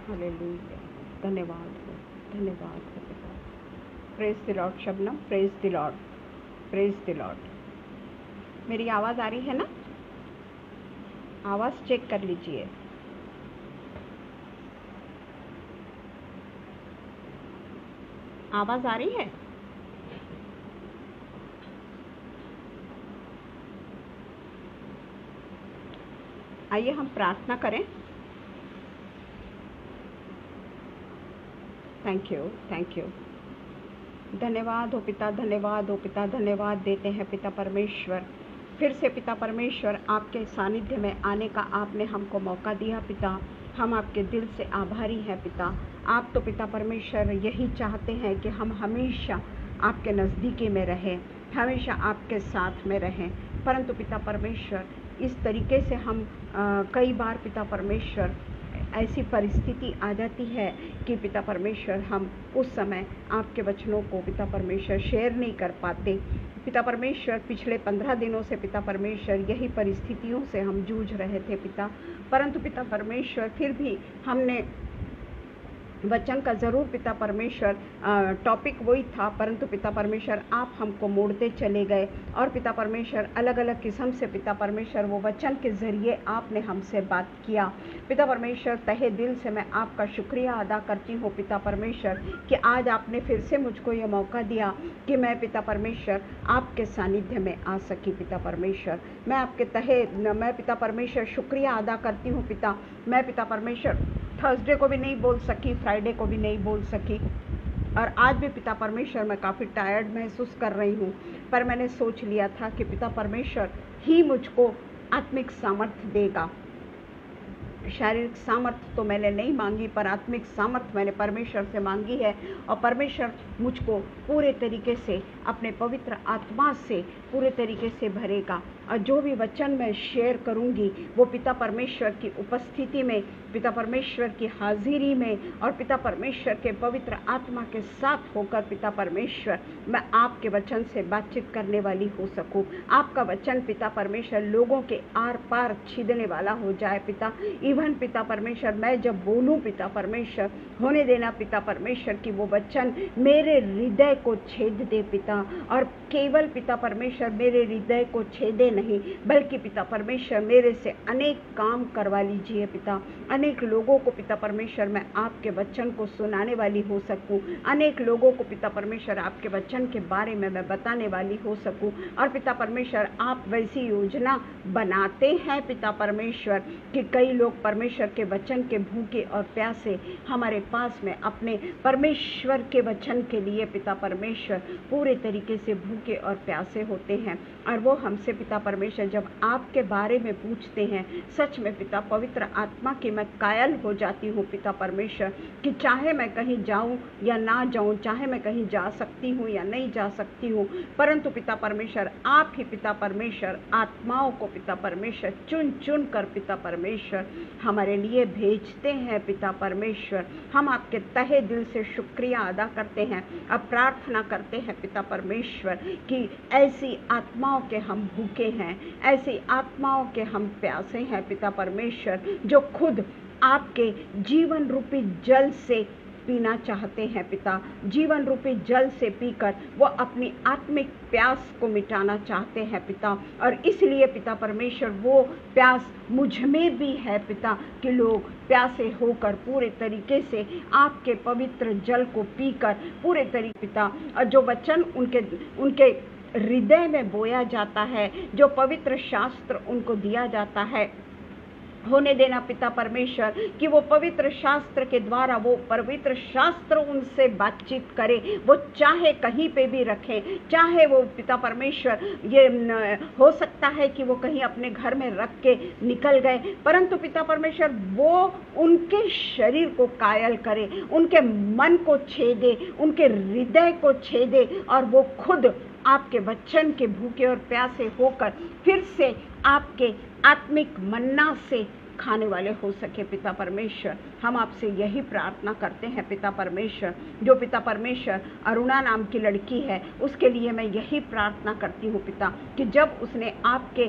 Hallelujah. धन्यवाद हो, धन्यवाद हो पिता। Praise the Lord Shabnam, praise the Lord, praise the Lord. मेरी आवाज़ आ रही है ना? आवाज़ चेक कर लीजिए। आवाज़ आ रही है? आइए हम प्रार्थना करें। Thank you, thank you. धन्यवाद हो पिता, धन्यवाद हो पिता, धन्यवाद देते हैं पिता परमेश्वर। फिर से पिता परमेश्वर आपके सानिध्य में आने का आपने हमको मौका दिया पिता। हम आपके दिल से आभारी हैं पिता। आप तो पिता परमेश्वर यही चाहते हैं कि हम हमेशा आपके नज़दीकी में रहें, हमेशा आपके साथ में रहें। परंतु पिता परमेश्वर इस तरीके से हम कई बार पिता परमेश्वर ऐसी परिस्थिति आ जाती है कि पिता परमेश्वर हम उस समय आपके वचनों को पिता परमेश्वर शेयर नहीं कर पाते। पिता परमेश्वर पिछले 15 दिनों से पिता परमेश्वर यही परिस्थितियों से हम जूझ रहे थे पिता। परंतु पिता परमेश्वर फिर भी हमने वचन का ज़रूर पिता परमेश्वर टॉपिक वही था, परंतु पिता परमेश्वर आप हमको मोड़ते चले गए और पिता परमेश्वर अलग अलग किस्म से पिता परमेश्वर वो वचन के ज़रिए आपने हमसे बात किया। पिता परमेश्वर तहे दिल से मैं आपका शुक्रिया अदा करती हूँ पिता परमेश्वर कि आज आपने फिर से मुझको ये मौका दिया कि मैं पिता परमेश्वर आपके सानिध्य में आ सकी। पिता परमेश्वर मैं पिता परमेश्वर शुक्रिया अदा करती हूँ पिता। मैं पिता परमेश्वर थर्सडे को भी नहीं बोल सकी, फ्राइडे को भी नहीं बोल सकी और आज भी पिता परमेश्वर मैं काफ़ी टायर्ड महसूस कर रही हूँ। पर मैंने सोच लिया था कि पिता परमेश्वर ही मुझको आत्मिक सामर्थ्य देगा। शारीरिक सामर्थ्य तो मैंने नहीं मांगी, पर आत्मिक सामर्थ्य मैंने परमेश्वर से मांगी है और परमेश्वर मुझको पूरे तरीके से अपने पवित्र आत्मा से पूरे तरीके से भरेगा। और जो भी वचन मैं शेयर करूंगी वो पिता परमेश्वर की उपस्थिति में, पिता परमेश्वर की हाजिरी में और पिता परमेश्वर के पवित्र आत्मा के साथ होकर पिता परमेश्वर मैं आपके वचन से बातचीत करने वाली हो सकूं। आपका वचन पिता परमेश्वर लोगों के आर पार छीदने वाला हो जाए पिता। इवन पिता परमेश्वर मैं जब बोलूं पिता परमेश्वर होने देना पिता परमेश्वर की वो वचन मेरे हृदय को छेद दे पिता। और केवल पिता परमेश्वर मेरे हृदय को छेदे नहीं, बल्कि पिता परमेश्वर मेरे से अनेक काम करवा लीजिए पिता। अनेक लोगों को पिता परमेश्वर मैं आपके वचन को सुनाने वाली हो सकूं। अनेक लोगों को पिता परमेश्वर आपके वचन के बारे में मैं बताने वाली हो सकूं। और पिता परमेश्वर आप वैसी योजना बनाते हैं पिता परमेश्वर कि कई लोग परमेश्वर के वचन के भूखे और प्यासे हमारे पास में अपने परमेश्वर के वचन के लिए पिता परमेश्वर पूरे तरीके से भूखे और प्यासे होते हैं। और वो हमसे पिता परमेश्वर जब आपके बारे में पूछते हैं, सच में पिता पवित्र आत्मा की मैं कायल हो जाती हूँ पिता परमेश्वर कि चाहे मैं कहीं जाऊँ या ना जाऊँ, चाहे मैं कहीं जा सकती हूँ या नहीं जा सकती हूँ, परंतु पिता परमेश्वर आप ही पिता परमेश्वर आत्माओं को पिता परमेश्वर चुन चुन कर पिता परमेश्वर हमारे लिए भेजते हैं पिता परमेश्वर। हम आपके तहे दिल से शुक्रिया अदा करते हैं। अब प्रार्थना करते हैं पिता परमेश्वर कि ऐसी आत्माओं के हम भूखे हैं, ऐसी आत्माओं के हम प्यासे हैं पिता परमेश्वर जो खुद आपके जीवन रूपी जल से पीना चाहते हैं पिता। जीवन रूपी जल से पीकर वो अपनी आत्मिक प्यास को मिटाना चाहते हैं पिता। और इसलिए पिता परमेश्वर वो प्यास मुझ में भी है पिता कि लोग प्यासे होकर पूरे तरीके से आपके पवित्र जल को पीकर पूरे तरीके पिता। और जो वचन उनके हृदय में बोया जाता है, जो पवित्र शास्त्र उनको दिया जाता है, होने देना पिता परमेश्वर कि वो पवित्र शास्त्र के द्वारा वो पवित्र शास्त्र उनसे बातचीत करे। वो चाहे कहीं पे भी रखें, चाहे वो पिता परमेश्वर ये हो सकता है कि वो कहीं अपने घर में रख के निकल गए, परंतु पिता परमेश्वर वो उनके शरीर को कायल करे, उनके मन को छेदे, उनके हृदय को छेदे और वो खुद आपके वचन के भूखे और प्यासे होकर फिर से आपके आत्मिक मन्ना से खाने वाले हो सके पिता परमेश्वर। हम आपसे यही प्रार्थना करते हैं पिता परमेश्वर। जो पिता परमेश्वर अरुणा नाम की लड़की है, उसके लिए मैं यही प्रार्थना करती हूँ पिता, कि जब उसने आपके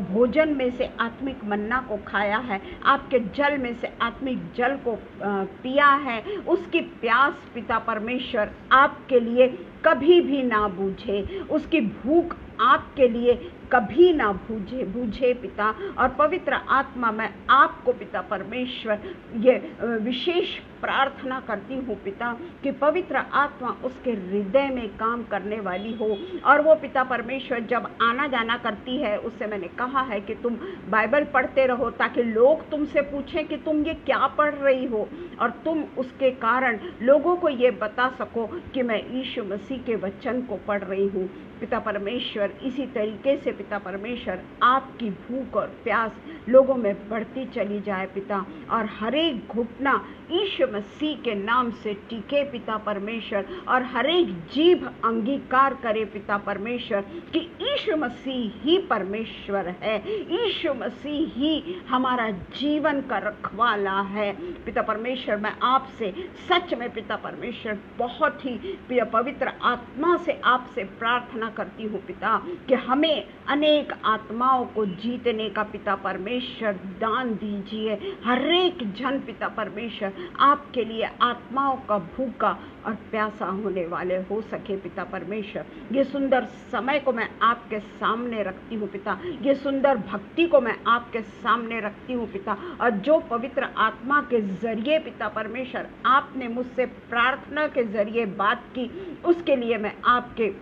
भोजन में से आत्मिक मन्ना को खाया है, आपके जल में से आत्मिक जल को पिया है, उसकी प्यास पिता परमेश्वर आपके लिए कभी भी ना बूझे, उसकी भूख आपके लिए कभी ना बूझे पिता। और पवित्र आत्मा, मैं आपको पिता परमेश्वर ये विशेष प्रार्थना करती हूँ पिता, कि पवित्र आत्मा उसके हृदय में काम करने वाली हो। और वो पिता परमेश्वर जब आना जाना करती है, उससे मैंने कहा है कि तुम बाइबल पढ़ते रहो, ताकि लोग तुमसे पूछें कि तुम ये क्या पढ़ रही हो, और तुम उसके कारण लोगों को ये बता सको कि मैं यीशु मसीह के वचन को पढ़ रही हूँ पिता परमेश्वर। इसी तरीके से पिता परमेश्वर आपकी भूख और प्यास लोगों में बढ़ती चली जाए पिता, और हर एक घुटना यीशु मसीह के नाम से टिके पिता परमेश्वर, और हर एक जीभ अंगीकार करे पिता परमेश्वर कि यीशु मसीह ही परमेश्वर है, यीशु मसीह ही हमारा जीवन का रखवाला है पिता परमेश्वर। मैं आपसे सच में पिता परमेश्वर बहुत ही पवित्र आत्मा से आपसे प्रार्थना करती हूँ पिता, कि हमें अनेक आत्माओं को जीतने का पिता परमेश्वर दान दीजिए। हर एक जन पिता परमेश्वर आपके लिए आत्माओं का भूखा और प्यासा होने वाले हो सके पिता परमेश्वर। ये सुंदर समय को मैं आपके सामने रखती हूँ पिता, ये सुंदर भक्ति को मैं आपके सामने रखती हूँ पिता, और जो पवित्र आत्मा के जरिए पिता परमेश्वर आपने मुझसे प्रार्थना के जरिए बात की, उसके लिए मैं आपके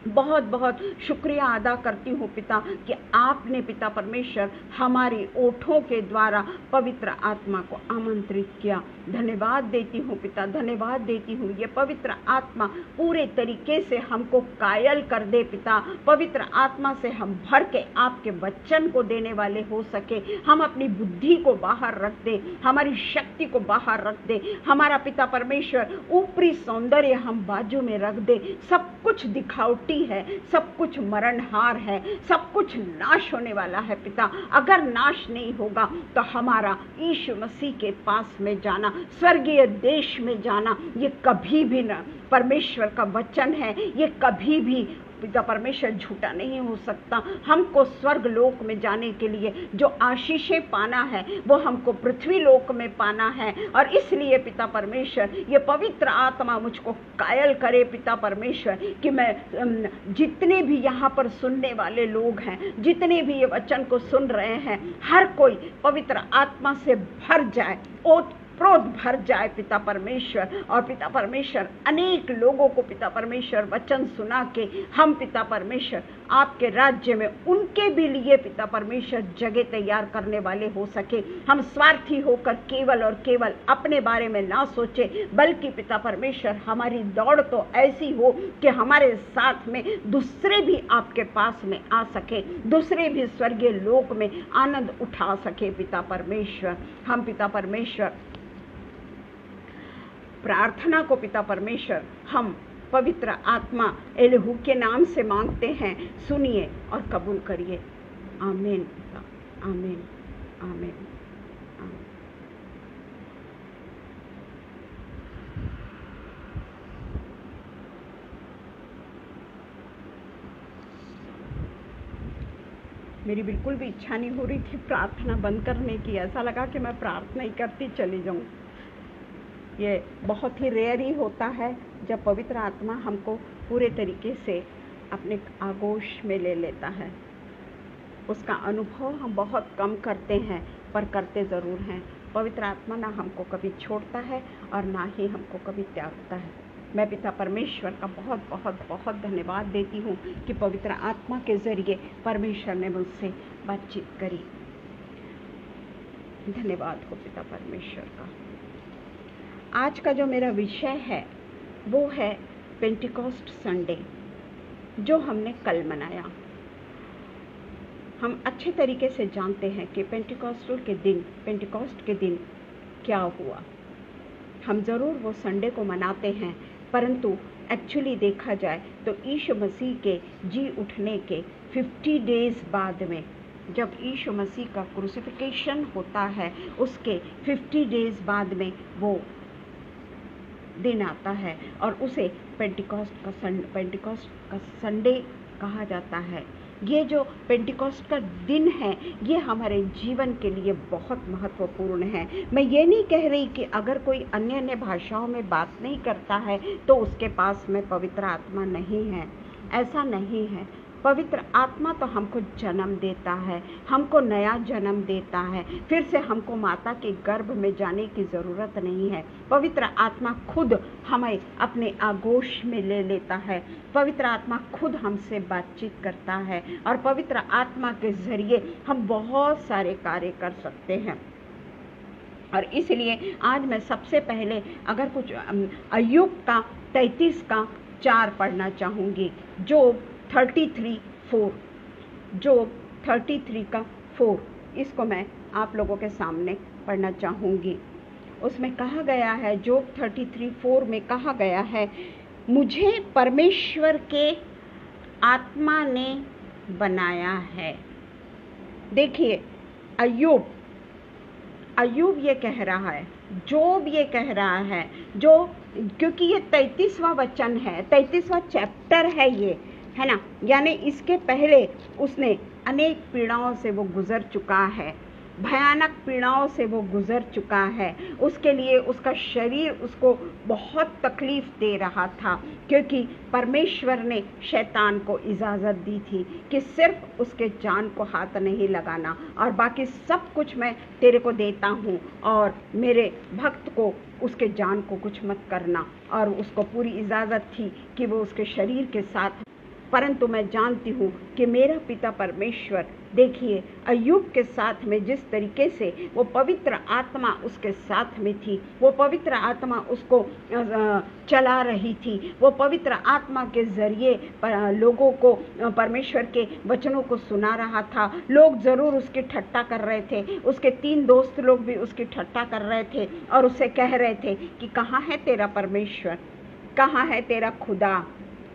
बहुत बहुत शुक्रिया अदा करती हूँ पिता, कि आपने पिता परमेश्वर हमारी ओठों के द्वारा पवित्र आत्मा को आमंत्रित किया। धन्यवाद देती हूँ पिता, धन्यवाद देती हूँ। ये पवित्र आत्मा पूरे तरीके से हमको कायल कर दे पिता, पवित्र आत्मा से हम भर के आपके वचन को देने वाले हो सके। हम अपनी बुद्धि को बाहर रख दे, हमारी शक्ति को बाहर रख दे, हमारा पिता परमेश्वर ऊपरी सौंदर्य हम बाजू में रख दे। सब कुछ दिखावटी है, सब कुछ मरणहार है, सब कुछ नाश होने वाला है पिता। अगर नाश नहीं होगा तो हमारा यीशु मसीह के पास में जाना, स्वर्गीय देश में जाना, ये कभी भी न, परमेश्वर का वचन है, ये कभी भी पिता परमेश्वर झूठा नहीं हो सकता। हमको स्वर्ग लोक में जाने के लिए जो आशीषें पाना है, वो हमको पृथ्वी लोक में पाना है। और इसलिए पिता परमेश्वर ये पवित्र आत्मा मुझको कायल करे पिता परमेश्वर, कि मैं जितने भी यहाँ पर सुनने वाले लोग हैं, जितने भी ये वचन को सुन रहे हैं, हर कोई पवित्र आत्मा से भर जाए, ओतप्रोत भर जाए पिता परमेश्वर। और पिता परमेश्वर अनेक लोगों को पिता परमेश्वर वचन सुना के हम पिता परमेश्वर आपके राज्य में उनके भी लिए पिता परमेश्वर जगह तैयार करने वाले हो सके। हम स्वार्थी होकर केवल और केवल अपने बारे में ना सोचे, बल्कि पिता परमेश्वर हमारी दौड़ तो ऐसी हो कि हमारे साथ में दूसरे भी आपके पास में आ सके, दूसरे भी स्वर्गीय लोक में आनंद उठा सके पिता परमेश्वर। हम पिता परमेश्वर प्रार्थना को पिता परमेश्वर हम पवित्र आत्मा एलिहू के नाम से मांगते हैं, सुनिए और कबूल करिए। आमीन पिता, आमीन, आमीन, आमीन। मेरी बिल्कुल भी इच्छा नहीं हो रही थी प्रार्थना बंद करने की, ऐसा लगा कि मैं प्रार्थना ही करती चली जाऊं। ये बहुत ही रेयर ही होता है जब पवित्र आत्मा हमको पूरे तरीके से अपने आगोश में ले लेता है। उसका अनुभव हम बहुत कम करते हैं, पर करते ज़रूर हैं। पवित्र आत्मा ना हमको कभी छोड़ता है और ना ही हमको कभी त्यागता है। मैं पिता परमेश्वर का बहुत बहुत बहुत धन्यवाद देती हूँ कि पवित्र आत्मा के ज़रिए परमेश्वर ने मुझसे बातचीत करी। धन्यवाद हो पिता परमेश्वर का। आज का जो मेरा विषय है वो है पेंटिकॉस्ट संडे, जो हमने कल मनाया। हम अच्छे तरीके से जानते हैं कि पेंटिकॉस्ट के दिन क्या हुआ। हम ज़रूर वो संडे को मनाते हैं, परंतु एक्चुअली देखा जाए तो यीशु मसीह के जी उठने के 50 डेज़ बाद में जब यीशु मसीह का क्रूसिफिकेशन होता है, उसके 50 डेज बाद में वो दिन आता है और उसे पेंटिकॉस्ट का संडे कहा जाता है। ये जो पेंटिकॉस्ट का दिन है, ये हमारे जीवन के लिए बहुत महत्वपूर्ण है। मैं ये नहीं कह रही कि अगर कोई अन्य भाषाओं में बात नहीं करता है तो उसके पास में पवित्र आत्मा नहीं है, ऐसा नहीं है। पवित्र आत्मा तो हमको जन्म देता है, हमको नया जन्म देता है, फिर से हमको माता के गर्भ में जाने की ज़रूरत नहीं है। पवित्र आत्मा खुद हमें अपने आगोश में ले लेता है, पवित्र आत्मा खुद हमसे बातचीत करता है और पवित्र आत्मा के ज़रिए हम बहुत सारे कार्य कर सकते हैं। और इसलिए आज मैं सबसे पहले अगर कुछ अय्यूब का 33 का 4 पढ़ना चाहूँगी। जोब 33:4, जोब 33 का 4, इसको मैं आप लोगों के सामने पढ़ना चाहूँगी। उसमें कहा गया है, जोब 33:4 में कहा गया है, मुझे परमेश्वर के आत्मा ने बनाया है। देखिए, अय्यूब ये कह रहा है, जोब ये कह रहा है, क्योंकि ये 33वां वचन है, 33वां चैप्टर है ये, है ना। यानी इसके पहले उसने अनेक पीड़ाओं से वो गुजर चुका है, भयानक पीड़ाओं से वो गुजर चुका है। उसके लिए उसका शरीर उसको बहुत तकलीफ दे रहा था, क्योंकि परमेश्वर ने शैतान को इजाज़त दी थी कि सिर्फ उसके जान को हाथ नहीं लगाना और बाकी सब कुछ मैं तेरे को देता हूँ, और मेरे भक्त को उसके जान को कुछ मत करना। और उसको पूरी इजाज़त थी कि वो उसके शरीर के साथ, परंतु मैं जानती हूँ कि मेरा पिता परमेश्वर, देखिए अय्यूब के साथ में जिस तरीके से वो पवित्र आत्मा उसके साथ में थी, वो पवित्र आत्मा उसको चला रही थी, वो पवित्र आत्मा के ज़रिए लोगों को परमेश्वर के वचनों को सुना रहा था। लोग ज़रूर उसकी ठट्टा कर रहे थे, उसके 3 दोस्त लोग भी उसकी ठट्टा कर रहे थे और उससे कह रहे थे कि कहाँ है तेरा परमेश्वर, कहाँ है तेरा खुदा,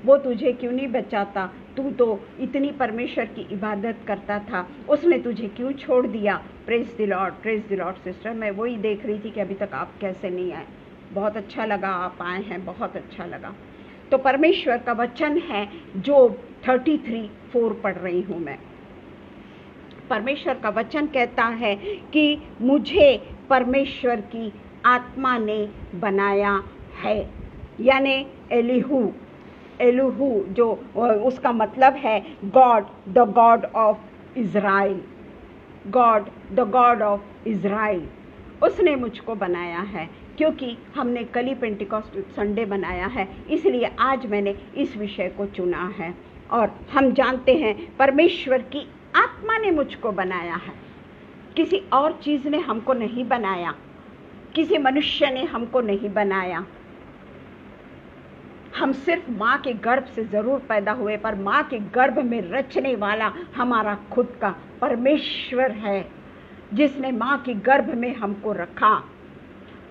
वो तुझे क्यों नहीं बचाता, तू तो इतनी परमेश्वर की इबादत करता था, उसने तुझे क्यों छोड़ दिया। Praise the Lord, praise the Lord sister. मैं वही देख रही थी कि अभी तक आप कैसे नहीं आए। बहुत अच्छा लगा आप आए हैं, बहुत अच्छा लगा। तो परमेश्वर का वचन है, जोब 33:4 पढ़ रही हूँ मैं। परमेश्वर का वचन कहता है कि मुझे परमेश्वर की आत्मा ने बनाया है, यानी एलिहू जो उसका मतलब है God, the God of Israel, God the God of Israel, उसने मुझको बनाया है। क्योंकि हमने कल ही पेंटिकॉस्ट संडे बनाया है, इसलिए आज मैंने इस विषय को चुना है। और हम जानते हैं परमेश्वर की आत्मा ने मुझको बनाया है, किसी और चीज़ ने हमको नहीं बनाया, किसी मनुष्य ने हमको नहीं बनाया। हम सिर्फ माँ के गर्भ से ज़रूर पैदा हुए, पर माँ के गर्भ में रचने वाला हमारा खुद का परमेश्वर है, जिसने माँ के गर्भ में हमको रखा।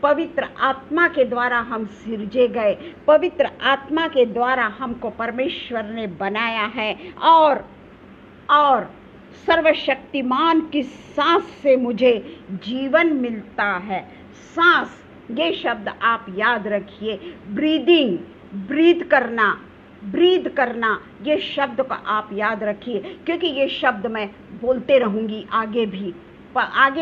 पवित्र आत्मा के द्वारा हम सिरजे गए, पवित्र आत्मा के द्वारा हमको परमेश्वर ने बनाया है। और सर्वशक्तिमान की सांस से मुझे जीवन मिलता है। सांस, ये शब्द आप याद रखिए, ब्रीद करना, ये शब्द को आप याद रखिए, क्योंकि ये शब्द मैं बोलते रहूँगी आगे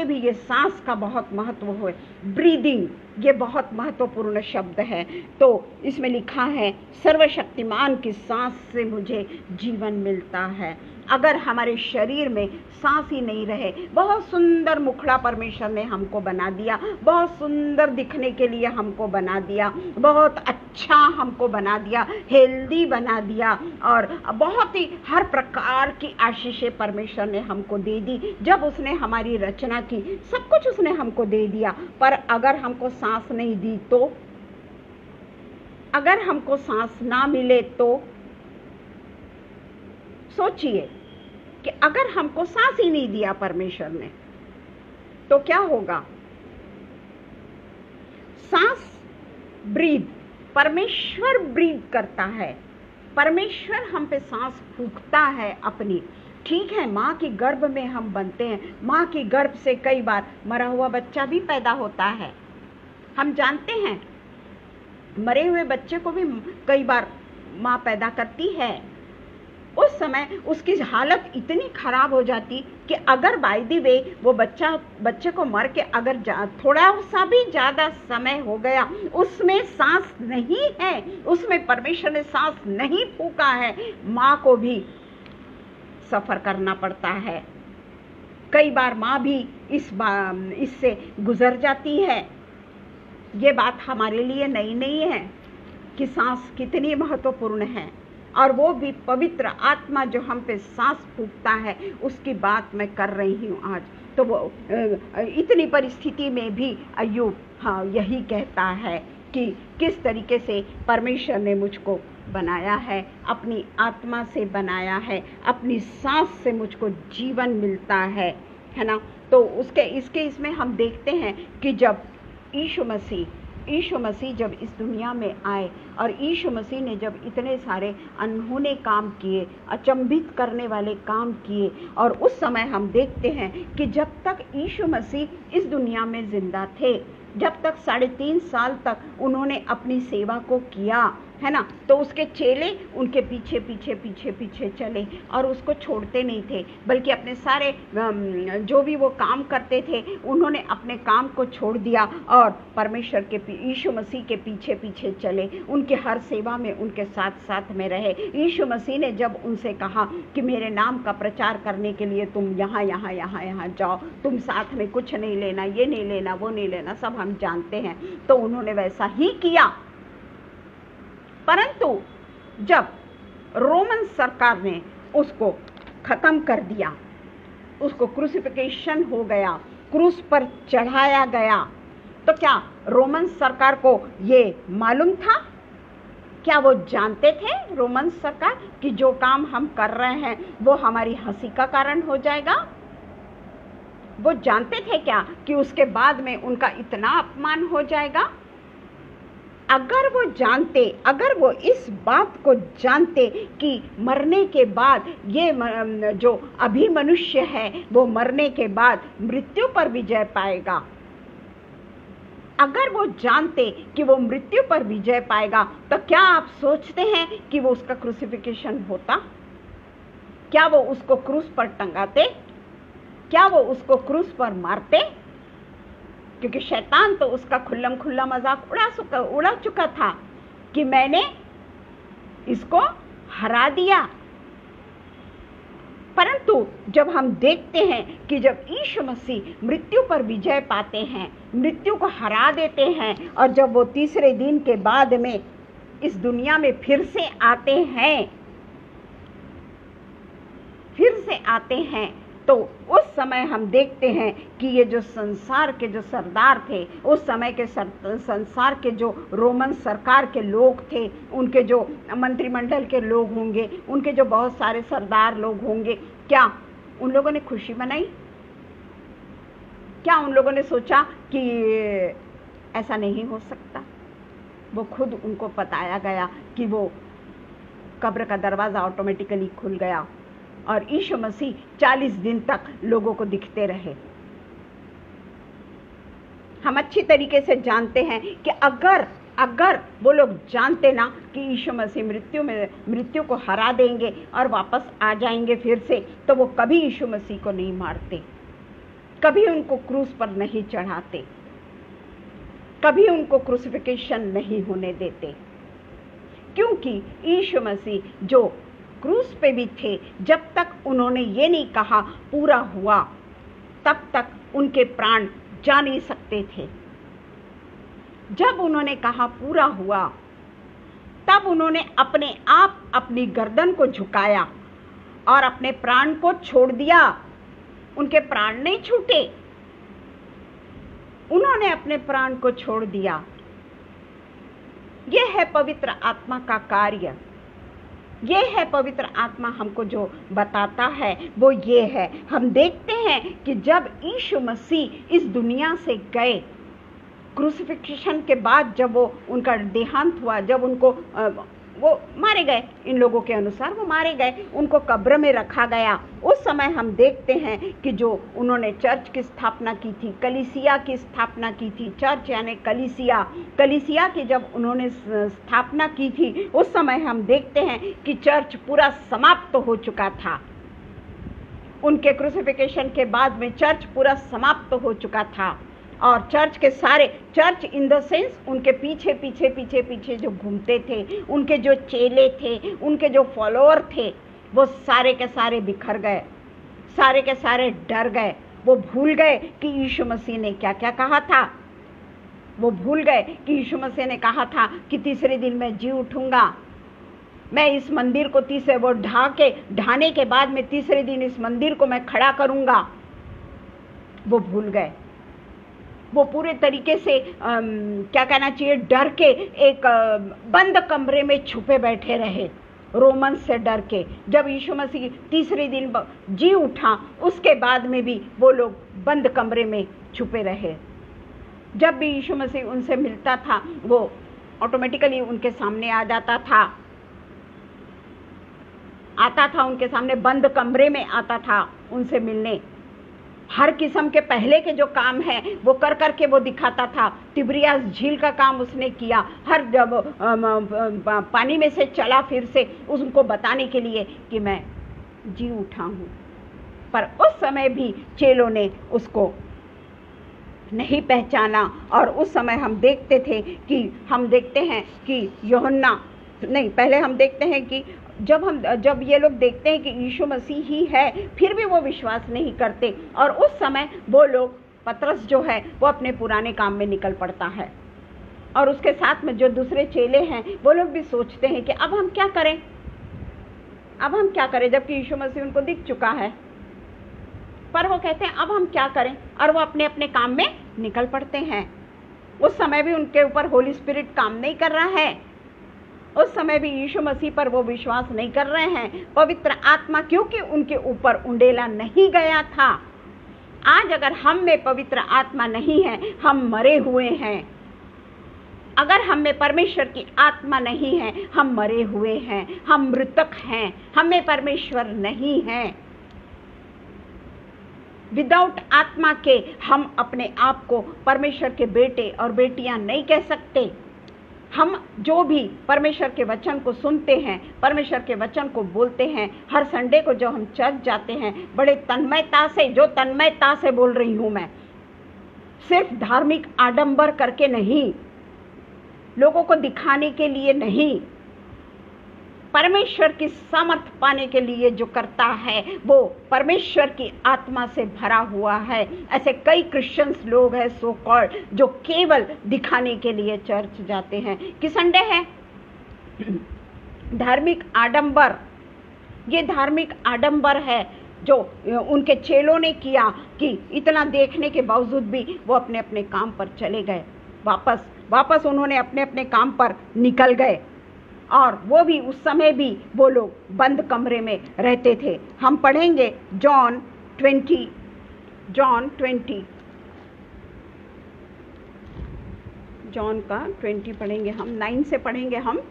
भी ये सांस का बहुत महत्व है। ब्रीदिंग, ये बहुत महत्वपूर्ण शब्द है। तो इसमें लिखा है, सर्वशक्तिमान की सांस से मुझे जीवन मिलता है। अगर हमारे शरीर में सांस ही नहीं रहे, बहुत सुंदर मुखड़ा परमेश्वर ने हमको बना दिया, बहुत सुंदर दिखने के लिए हमको बना दिया, बहुत अच्छा हमको बना दिया, हेल्दी बना दिया, और बहुत ही हर प्रकार की आशीषें परमेश्वर ने हमको दे दी। जब उसने हमारी रचना की, सब कुछ उसने हमको दे दिया, पर अगर हमको सांस नहीं दी तो, अगर हमको सांस ना मिले तो सोचिए कि अगर हमको सांस ही नहीं दिया परमेश्वर ने तो क्या होगा। सांस, ब्रीद, परमेश्वर ब्रीद करता है, परमेश्वर हम पे सांस फूंकता है अपनी, ठीक है, माँ के गर्भ में हम बनते हैं, माँ के गर्भ से कई बार मरा हुआ बच्चा भी पैदा होता है। हम जानते हैं मरे हुए बच्चे को भी कई बार माँ पैदा करती है। उस समय उसकी हालत इतनी खराब हो जाती कि अगर बाय द वे वो बच्चे को मर के अगर थोड़ा सा भी ज्यादा समय हो गया, उसमें सांस नहीं है, उसमें परमेश्वर ने सांस नहीं फूका है, माँ को भी सफर करना पड़ता है। कई बार माँ भी इससे गुजर जाती है। ये बात हमारे लिए नई नहीं है कि सांस कितनी महत्वपूर्ण है, और वो भी पवित्र आत्मा जो हम पे सांस फूंकता है, उसकी बात मैं कर रही हूँ आज। तो वो इतनी परिस्थिति में भी अय्यूब यही कहता है कि किस तरीके से परमेश्वर ने मुझको बनाया है, अपनी आत्मा से बनाया है, अपनी सांस से मुझको जीवन मिलता है ना। तो इसमें हम देखते हैं कि जब यीशु मसीह जब इस दुनिया में आए और यीशु मसीह ने जब इतने सारे अनहोने काम किए, अचंभित करने वाले काम किए, और उस समय हम देखते हैं कि जब तक यीशु मसीह इस दुनिया में जिंदा थे, जब तक 3.5 साल तक उन्होंने अपनी सेवा को किया, है ना, तो उसके चेले उनके पीछे पीछे पीछे पीछे चले और उसको छोड़ते नहीं थे, बल्कि अपने सारे जो भी वो काम करते थे उन्होंने अपने काम को छोड़ दिया और परमेश्वर के यीशु मसीह के पीछे पीछे चले, उनके हर सेवा में उनके साथ साथ में रहे। यीशु मसीह ने जब उनसे कहा कि मेरे नाम का प्रचार करने के लिए तुम यहाँ यहाँ यहाँ यहाँ जाओ, तुम साथ में कुछ नहीं लेना, ये नहीं लेना, वो नहीं लेना, सब हम जानते हैं, तो उन्होंने वैसा ही किया। परंतु जब रोमन सरकार ने उसको खत्म कर दिया, उसको क्रूसिफिकेशन हो गया, क्रूस पर चढ़ाया गया, तो क्या रोमन सरकार को ये मालूम था? क्या वो जानते थे रोमन सरकार कि जो काम हम कर रहे हैं वो हमारी हंसी का कारण हो जाएगा? वो जानते थे क्या कि उसके बाद में उनका इतना अपमान हो जाएगा? अगर वो इस बात को जानते कि मरने के बाद ये जो अभी मनुष्य है वो मरने के बाद मृत्यु पर विजय पाएगा, अगर वो जानते कि वो मृत्यु पर विजय पाएगा, तो क्या आप सोचते हैं कि वो उसका क्रूसिफिकेशन होता? क्या वो उसको क्रूस पर टंगाते? क्या वो उसको क्रूस पर मारते? क्योंकि शैतान तो उसका खुल्लम खुल्ला मजाक उड़ा चुका था कि मैंने इसको हरा दिया। परंतु जब हम देखते हैं कि जब यीशु मसीह मृत्यु पर विजय पाते हैं, मृत्यु को हरा देते हैं, और जब वो तीसरे दिन के बाद में इस दुनिया में फिर से आते हैं, तो उस समय हम देखते हैं कि ये जो संसार के जो सरदार थे, उस समय के संसार के जो रोमन सरकार के लोग थे, उनके जो मंत्रिमंडल के लोग होंगे, उनके जो बहुत सारे सरदार लोग होंगे, क्या उन लोगों ने खुशी मनाई? क्या उन लोगों ने सोचा कि ऐसा नहीं हो सकता? वो खुद उनको बताया गया कि वो कब्र का दरवाजा ऑटोमेटिकली खुल गया और यीशु मसीह 40 दिन तक लोगों को दिखते रहे। हम अच्छी तरीके से जानते हैं कि अगर वो लोग जानते ना कि यीशु मसीह मृत्यु को हरा देंगे और वापस आ जाएंगे फिर से, तो वो कभी यीशु मसीह को नहीं मारते, कभी उनको क्रूस पर नहीं चढ़ाते, कभी उनको क्रूसिफिकेशन नहीं होने देते। क्योंकि यीशु मसीह जो क्रूस पे भी थे, जब तक उन्होंने ये नहीं कहा पूरा हुआ, तब तक उनके प्राण जा नहीं सकते थे। जब उन्होंने कहा पूरा हुआ, तब उन्होंने अपने आप अपनी गर्दन को झुकाया और अपने प्राण को छोड़ दिया। उनके प्राण नहीं छूटे, उन्होंने अपने प्राण को छोड़ दिया। यह है पवित्र आत्मा का कार्य। ये है पवित्र आत्मा हमको जो बताता है वो ये है। हम देखते हैं कि जब यीशु मसीह इस दुनिया से गए, क्रूसिफिक्शन के बाद जब वो उनका देहांत हुआ, जब उनको वो मारे गए, इन लोगों के अनुसार वो मारे गए, उनको कब्र में रखा गया। उस समय हम देखते हैं कि जो उन्होंने चर्च की स्थापना की थी, कलीसिया की स्थापना की थी, चर्च यानी कलीसिया की जब उन्होंने स्थापना की थी, उस समय हम देखते हैं कि चर्च पूरा समाप्त हो चुका था। उनके क्रूसिफिकेशन के बाद में चर्च पूरा समाप्त हो चुका था। और चर्च के सारे, चर्च इन द सेंस उनके पीछे पीछे पीछे पीछे जो घूमते थे, उनके जो चेले थे, उनके जो फॉलोअर थे, वो सारे के सारे बिखर गए, सारे के सारे डर गए। वो भूल गए कि यीशु मसीह ने क्या क्या कहा था। वो भूल गए कि यीशु मसीह ने कहा था कि तीसरे दिन मैं जी उठूंगा, मैं इस मंदिर को वो ढाने के बाद में तीसरे दिन इस मंदिर को मैं खड़ा करूंगा। वो भूल गए। वो पूरे तरीके से क्या कहना चाहिए, डर के एक बंद कमरे में छुपे बैठे रहे, रोमन से डर के। जब यीशु मसीह तीसरे दिन जी उठा, उसके बाद में भी वो लोग बंद कमरे में छुपे रहे। जब भी यीशु मसीह उनसे मिलता था, वो ऑटोमेटिकली उनके सामने आ जाता था, उनके सामने, बंद कमरे में आता था उनसे मिलने। हर किस्म के पहले के जो काम है वो कर करके वो दिखाता था। तिब्रियास झील का काम उसने किया, हर जब पानी में से चला फिर से उनको बताने के लिए कि मैं जी उठा हूँ। पर उस समय भी चेलों ने उसको नहीं पहचाना। और उस समय हम देखते हैं कि यूहन्ना नहीं, पहले हम देखते हैं कि जब ये लोग देखते हैं कि यीशु मसीह ही है, फिर भी वो विश्वास नहीं करते। और उस समय वो लोग, पतरस जो है वो अपने पुराने काम में निकल पड़ता है, और उसके साथ में जो दूसरे चेले हैं वो लोग भी सोचते हैं कि अब हम क्या करें, जबकि यीशु मसीह उनको दिख चुका है। पर वो कहते हैं अब हम क्या करें, और वो अपने अपने काम में निकल पड़ते हैं। उस समय भी उनके ऊपर होली स्पिरिट काम नहीं कर रहा है। उस समय भी यीशु मसीह पर वो विश्वास नहीं कर रहे हैं। पवित्र आत्मा क्योंकि उनके ऊपर उंडेला नहीं गया था। आज अगर हम में पवित्र आत्मा नहीं है, हम मरे हुए हैं। अगर हम में परमेश्वर की आत्मा नहीं है, हम मरे हुए हैं, हम मृतक हैं, हमें परमेश्वर नहीं है। विदाउट आत्मा के हम अपने आप को परमेश्वर के बेटे और बेटियां नहीं कह सकते। हम जो भी परमेश्वर के वचन को सुनते हैं, परमेश्वर के वचन को बोलते हैं, हर संडे को जो हम चर्च जाते हैं, बड़े तन्मयता से बोल रही हूं मैं, सिर्फ धार्मिक आडंबर करके नहीं, लोगों को दिखाने के लिए नहीं, परमेश्वर की सामर्थ पाने के लिए जो करता है वो परमेश्वर की आत्मा से भरा हुआ है। ऐसे कई क्रिश्चियंस लोग हैं सो कॉल्ड, जो केवल दिखाने के लिए चर्च जाते हैं कि संडे है। धार्मिक आडंबर, ये धार्मिक आडंबर है जो उनके चेलों ने किया कि इतना देखने के बावजूद भी वो अपने अपने काम पर चले गए, वापस उन्होंने अपने अपने काम पर निकल गए। और वो भी उस समय भी वो लोग बंद कमरे में रहते थे। हम पढ़ेंगे जॉन 20 जॉन का 20 पढ़ेंगे हम, 9 से पढ़ेंगे हम।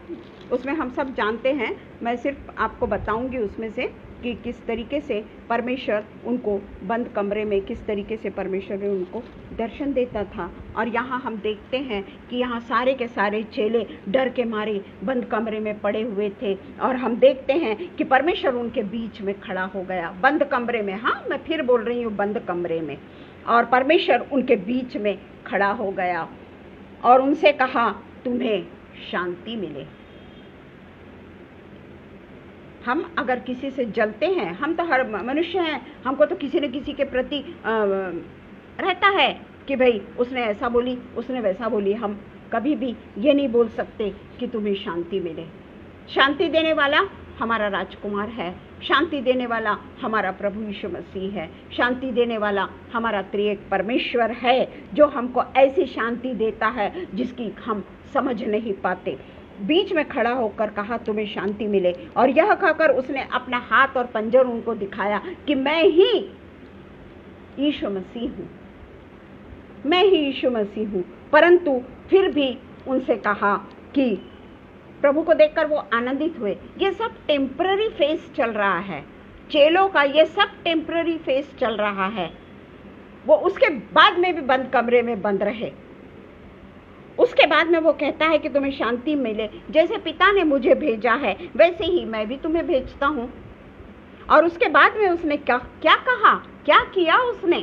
उसमें हम सब जानते हैं, मैं सिर्फ आपको बताऊंगी उसमें से कि किस तरीके से परमेश्वर उनको बंद कमरे में, किस तरीके से परमेश्वर ने उनको दर्शन देता था। और यहाँ हम देखते हैं कि यहाँ सारे के सारे चेले डर के मारे बंद कमरे में पड़े हुए थे। और हम देखते हैं कि परमेश्वर उनके बीच में खड़ा हो गया, बंद कमरे में। हाँ, मैं फिर बोल रही हूँ, बंद कमरे में। और परमेश्वर उनके बीच में खड़ा हो गया और उनसे कहा, तुम्हें शांति मिले। हम अगर किसी से जलते हैं, हम तो हर मनुष्य हैं, हमको तो किसी न किसी के प्रति रहता है कि भाई उसने ऐसा बोली, उसने वैसा बोली। हम कभी भी ये नहीं बोल सकते कि तुम्हें शांति मिले। शांति देने वाला हमारा राजकुमार है, शांति देने वाला हमारा प्रभु यीशु मसीह है, शांति देने वाला हमारा त्रिएक परमेश्वर है, जो हमको ऐसी शांति देता है जिसकी हम समझ नहीं पाते। बीच में खड़ा होकर कहा, तुम्हें शांति मिले। और यह कहकर उसने अपना हाथ और पंजर उनको दिखाया कि मैं ही यीशु मसीह हूँ, मैं ही यीशु मसीह हूँ। परंतु फिर भी उनसे कहा कि प्रभु को देखकर वो आनंदित हुए। ये सब टेम्पररी फेस चल रहा है चेलों का, ये सब टेम्पररी फेस चल रहा है। वो उसके बाद में भी बंद कमरे में बंद रहे। उसके बाद में वो कहता है कि तुम्हें शांति मिले, जैसे पिता ने मुझे भेजा है वैसे ही मैं भी तुम्हें भेजता हूं। और उसके बाद में उसने क्या कहा, क्या किया, उसने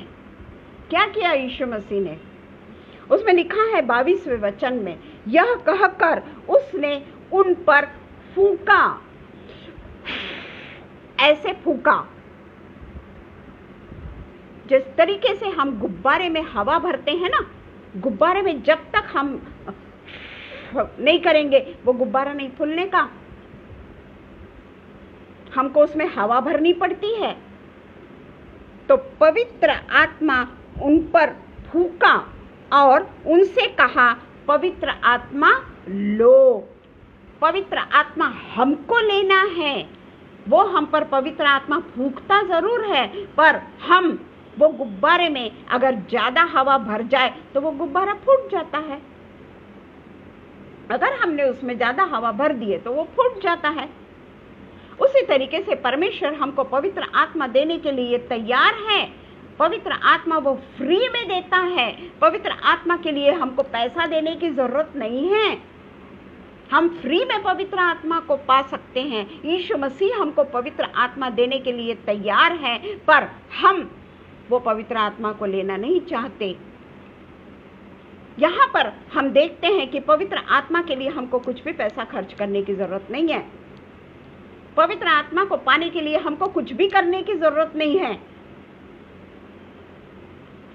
क्या किया यीशु मसीह ने? उसमें लिखा है 22वें वचन में, यह कहकर उसने उन पर फूंका, ऐसे फूंका जिस तरीके से हम गुब्बारे में हवा भरते हैं ना, गुब्बारे में जब तक हम नहीं करेंगे वो गुब्बारा नहीं फूलने का, हमको उसमें हवा भरनी पड़ती है। तो पवित्र आत्मा उन पर फूंका और उनसे कहा, पवित्र आत्मा लो। पवित्र आत्मा हमको लेना है। वो हम पर पवित्र आत्मा फूंकता जरूर है, पर हम वो गुब्बारे में अगर ज्यादा हवा भर जाए तो वो गुब्बारा फूट जाता है। अगर हमने उसमें ज्यादा हवा भर दिए तो वो फूट जाता है। उसी तरीके से परमेश्वर हमको पवित्र आत्मा देने के लिए तैयार है। पवित्र आत्मा वो फ्री में देता है। पवित्र आत्मा के लिए हमको पैसा देने की जरूरत नहीं है। हम फ्री में पवित्र आत्मा को पा सकते हैं। यीशु मसीह हमको पवित्र आत्मा देने के लिए तैयार है, पर हम वो पवित्र आत्मा को लेना नहीं चाहते। यहाँ पर हम देखते हैं कि पवित्र आत्मा के लिए हमको कुछ भी पैसा खर्च करने की जरूरत नहीं है। पवित्र आत्मा को पाने के लिए हमको कुछ भी करने की जरूरत नहीं है।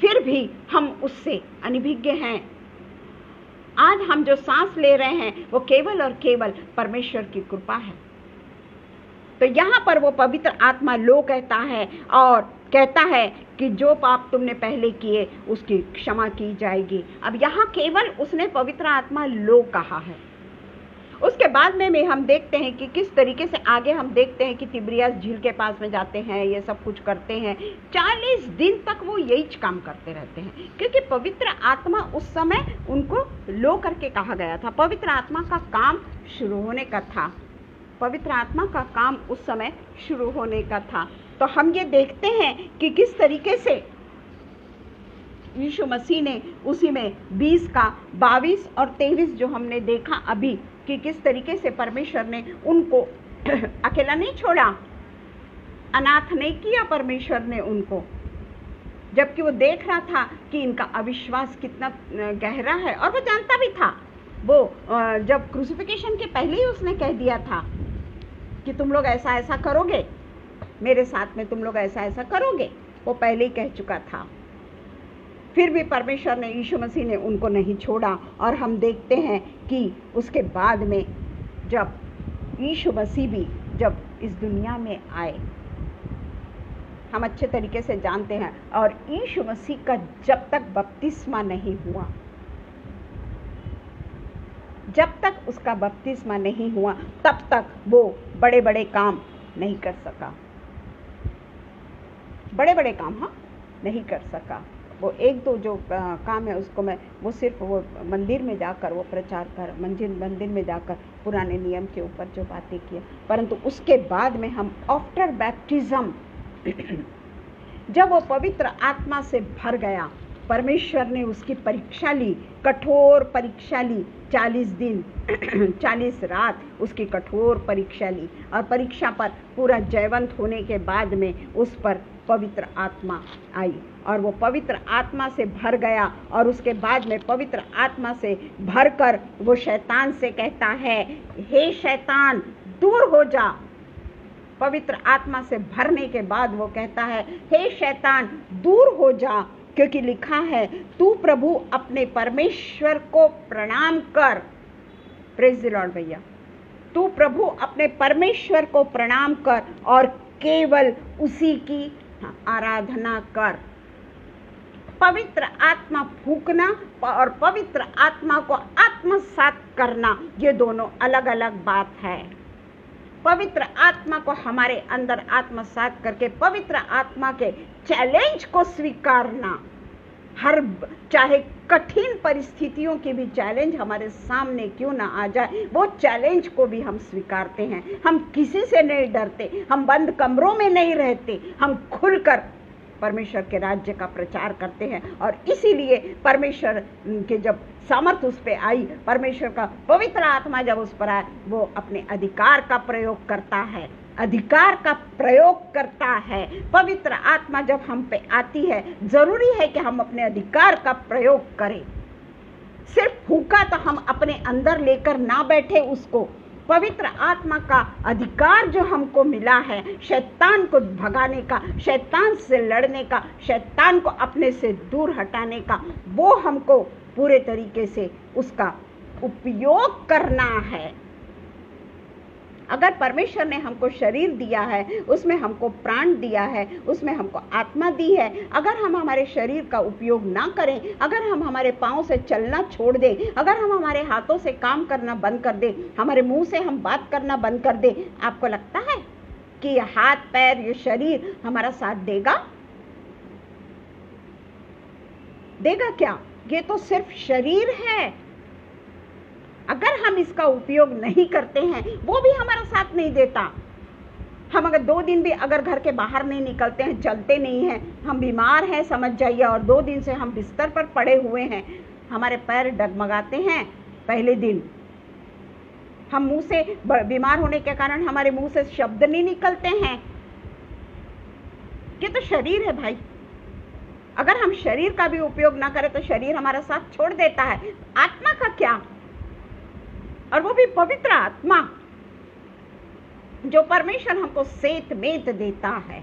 फिर भी हम उससे अनभिज्ञ हैं। आज हम जो सांस ले रहे हैं वो केवल और केवल परमेश्वर की कृपा है। तो यहाँ पर वो पवित्र आत्मा लो कहता है और कहता है कि जो पाप तुमने पहले किए उसकी क्षमा की जाएगी। अब यहाँ केवल उसने पवित्र आत्मा लो कहा है। उसके बाद में हम देखते हैं कि किस तरीके से आगे हम देखते हैं कि तिब्रियास झील के पास में जाते हैं, ये सब कुछ करते हैं। 40 दिन तक वो यही काम करते रहते हैं, क्योंकि पवित्र आत्मा उस समय उनको लो करके कहा गया था। पवित्र आत्मा का काम शुरू होने का था। पवित्र आत्मा का काम उस समय शुरू होने का था। तो हम ये देखते हैं कि किस तरीके से यीशु मसीह ने उसी में 20 का 22 और 23 जो हमने देखा अभी, कि किस तरीके से परमेश्वर ने उनको अकेला नहीं छोड़ा, अनाथ नहीं किया परमेश्वर ने उनको, जबकि वो देख रहा था कि इनका अविश्वास कितना गहरा है। और वो जानता भी था। वो जब क्रूसिफिकेशन के पहले ही उसने कह दिया था कि तुम लोग ऐसा ऐसा करोगे, मेरे साथ में तुम लोग ऐसा ऐसा करोगे, वो पहले ही कह चुका था। फिर भी परमेश्वर ने, यीशु मसीह ने उनको नहीं छोड़ा। और हम देखते हैं कि उसके बाद में जब यीशु मसीह भी जब इस दुनिया में आए, हम अच्छे तरीके से जानते हैं, और यीशु मसीह का जब तक बपतिस्मा नहीं हुआ, जब तक उसका बपतिस्मा नहीं हुआ, तब तक वो बड़े बड़े काम नहीं कर सका। बड़े बड़े काम नहीं कर सका। वो एक दो जो काम है उसको वो सिर्फ वो मंदिर में जाकर वो प्रचार कर, मंदिर में जाकर पुराने नियम के ऊपर जो बातें किया। परंतु उसके बाद में हम आफ्टर बैप्टिज्म जब वो पवित्र आत्मा से भर गया, परमेश्वर ने उसकी परीक्षा ली, कठोर परीक्षा ली। 40 दिन 40 रात उसकी कठोर परीक्षा ली, और परीक्षा पर पूरा जयवंत होने के बाद में उस पर पवित्र आत्मा आई, और वो पवित्र आत्मा से भर गया। और उसके बाद में पवित्र आत्मा से भरकर वो शैतान से कहता है, हे शैतान दूर हो जा। पवित्र आत्मा से भरने के बाद वो कहता है, हे शैतान दूर हो जा, क्योंकि लिखा है, तू प्रभु अपने परमेश्वर को प्रणाम कर। प्रेज द लॉर्ड भैया। तू प्रभु अपने परमेश्वर को प्रणाम कर और केवल उसी की आराधना कर। पवित्र आत्मा फूंकना और पवित्र आत्मा को आत्मसात करना, ये दोनों अलग अलग बात है। पवित्र आत्मा को हमारे अंदर आत्मसात करके पवित्र आत्मा के चैलेंज को स्वीकारना, हर चाहे कठिन परिस्थितियों के भी चैलेंज हमारे सामने क्यों ना आ जाए, वो चैलेंज को भी हम स्वीकारते हैं। हम किसी से नहीं डरते, हम बंद कमरों में नहीं रहते, हम खुलकर परमेश्वर के राज्य का प्रचार करते हैं। और इसीलिए परमेश्वर के जब सामर्थ उस पर आई, परमेश्वर का पवित्र आत्मा जब उस पर आया, वो अपने अधिकार का प्रयोग करता है, अधिकार का प्रयोग करता है। पवित्र आत्मा जब हम पे आती है, जरूरी है कि हम अपने अधिकार का प्रयोग करें। सिर्फ फूका तो हम अपने अंदर लेकर ना बैठे उसको। पवित्र आत्मा का अधिकार जो हमको मिला है शैतान को भगाने का, शैतान से लड़ने का, शैतान को अपने से दूर हटाने का, वो हमको पूरे तरीके से उसका उपयोग करना है। अगर परमेश्वर ने हमको शरीर दिया है, उसमें हमको प्राण दिया है, उसमें हमको आत्मा दी है, अगर हम हमारे शरीर का उपयोग ना करें, अगर हम हमारे पाँव से चलना छोड़ दें, अगर हम हमारे हाथों से काम करना बंद कर दें, हमारे मुंह से हम बात करना बंद कर दें, आपको लगता है कि ये हाथ पैर ये शरीर हमारा साथ देगा? देगा क्या? ये तो सिर्फ शरीर है। अगर हम इसका उपयोग नहीं करते हैं, वो भी हमारा साथ नहीं देता। हम अगर 2 दिन भी अगर घर के बाहर नहीं निकलते हैं, चलते नहीं हैं, हम बीमार हैं समझ जाइए, और 2 दिन से हम बिस्तर पर पड़े हुए हैं, हमारे पैर डगमगाते हैं। पहले दिन हम मुंह से, बीमार होने के कारण हमारे मुंह से शब्द नहीं निकलते हैं। ये तो शरीर है भाई। अगर हम शरीर का भी उपयोग ना करें तो शरीर हमारा साथ छोड़ देता है। आत्मा का क्या? और वो भी पवित्र आत्मा जो परमेश्वर हमको सेत मेत देता है।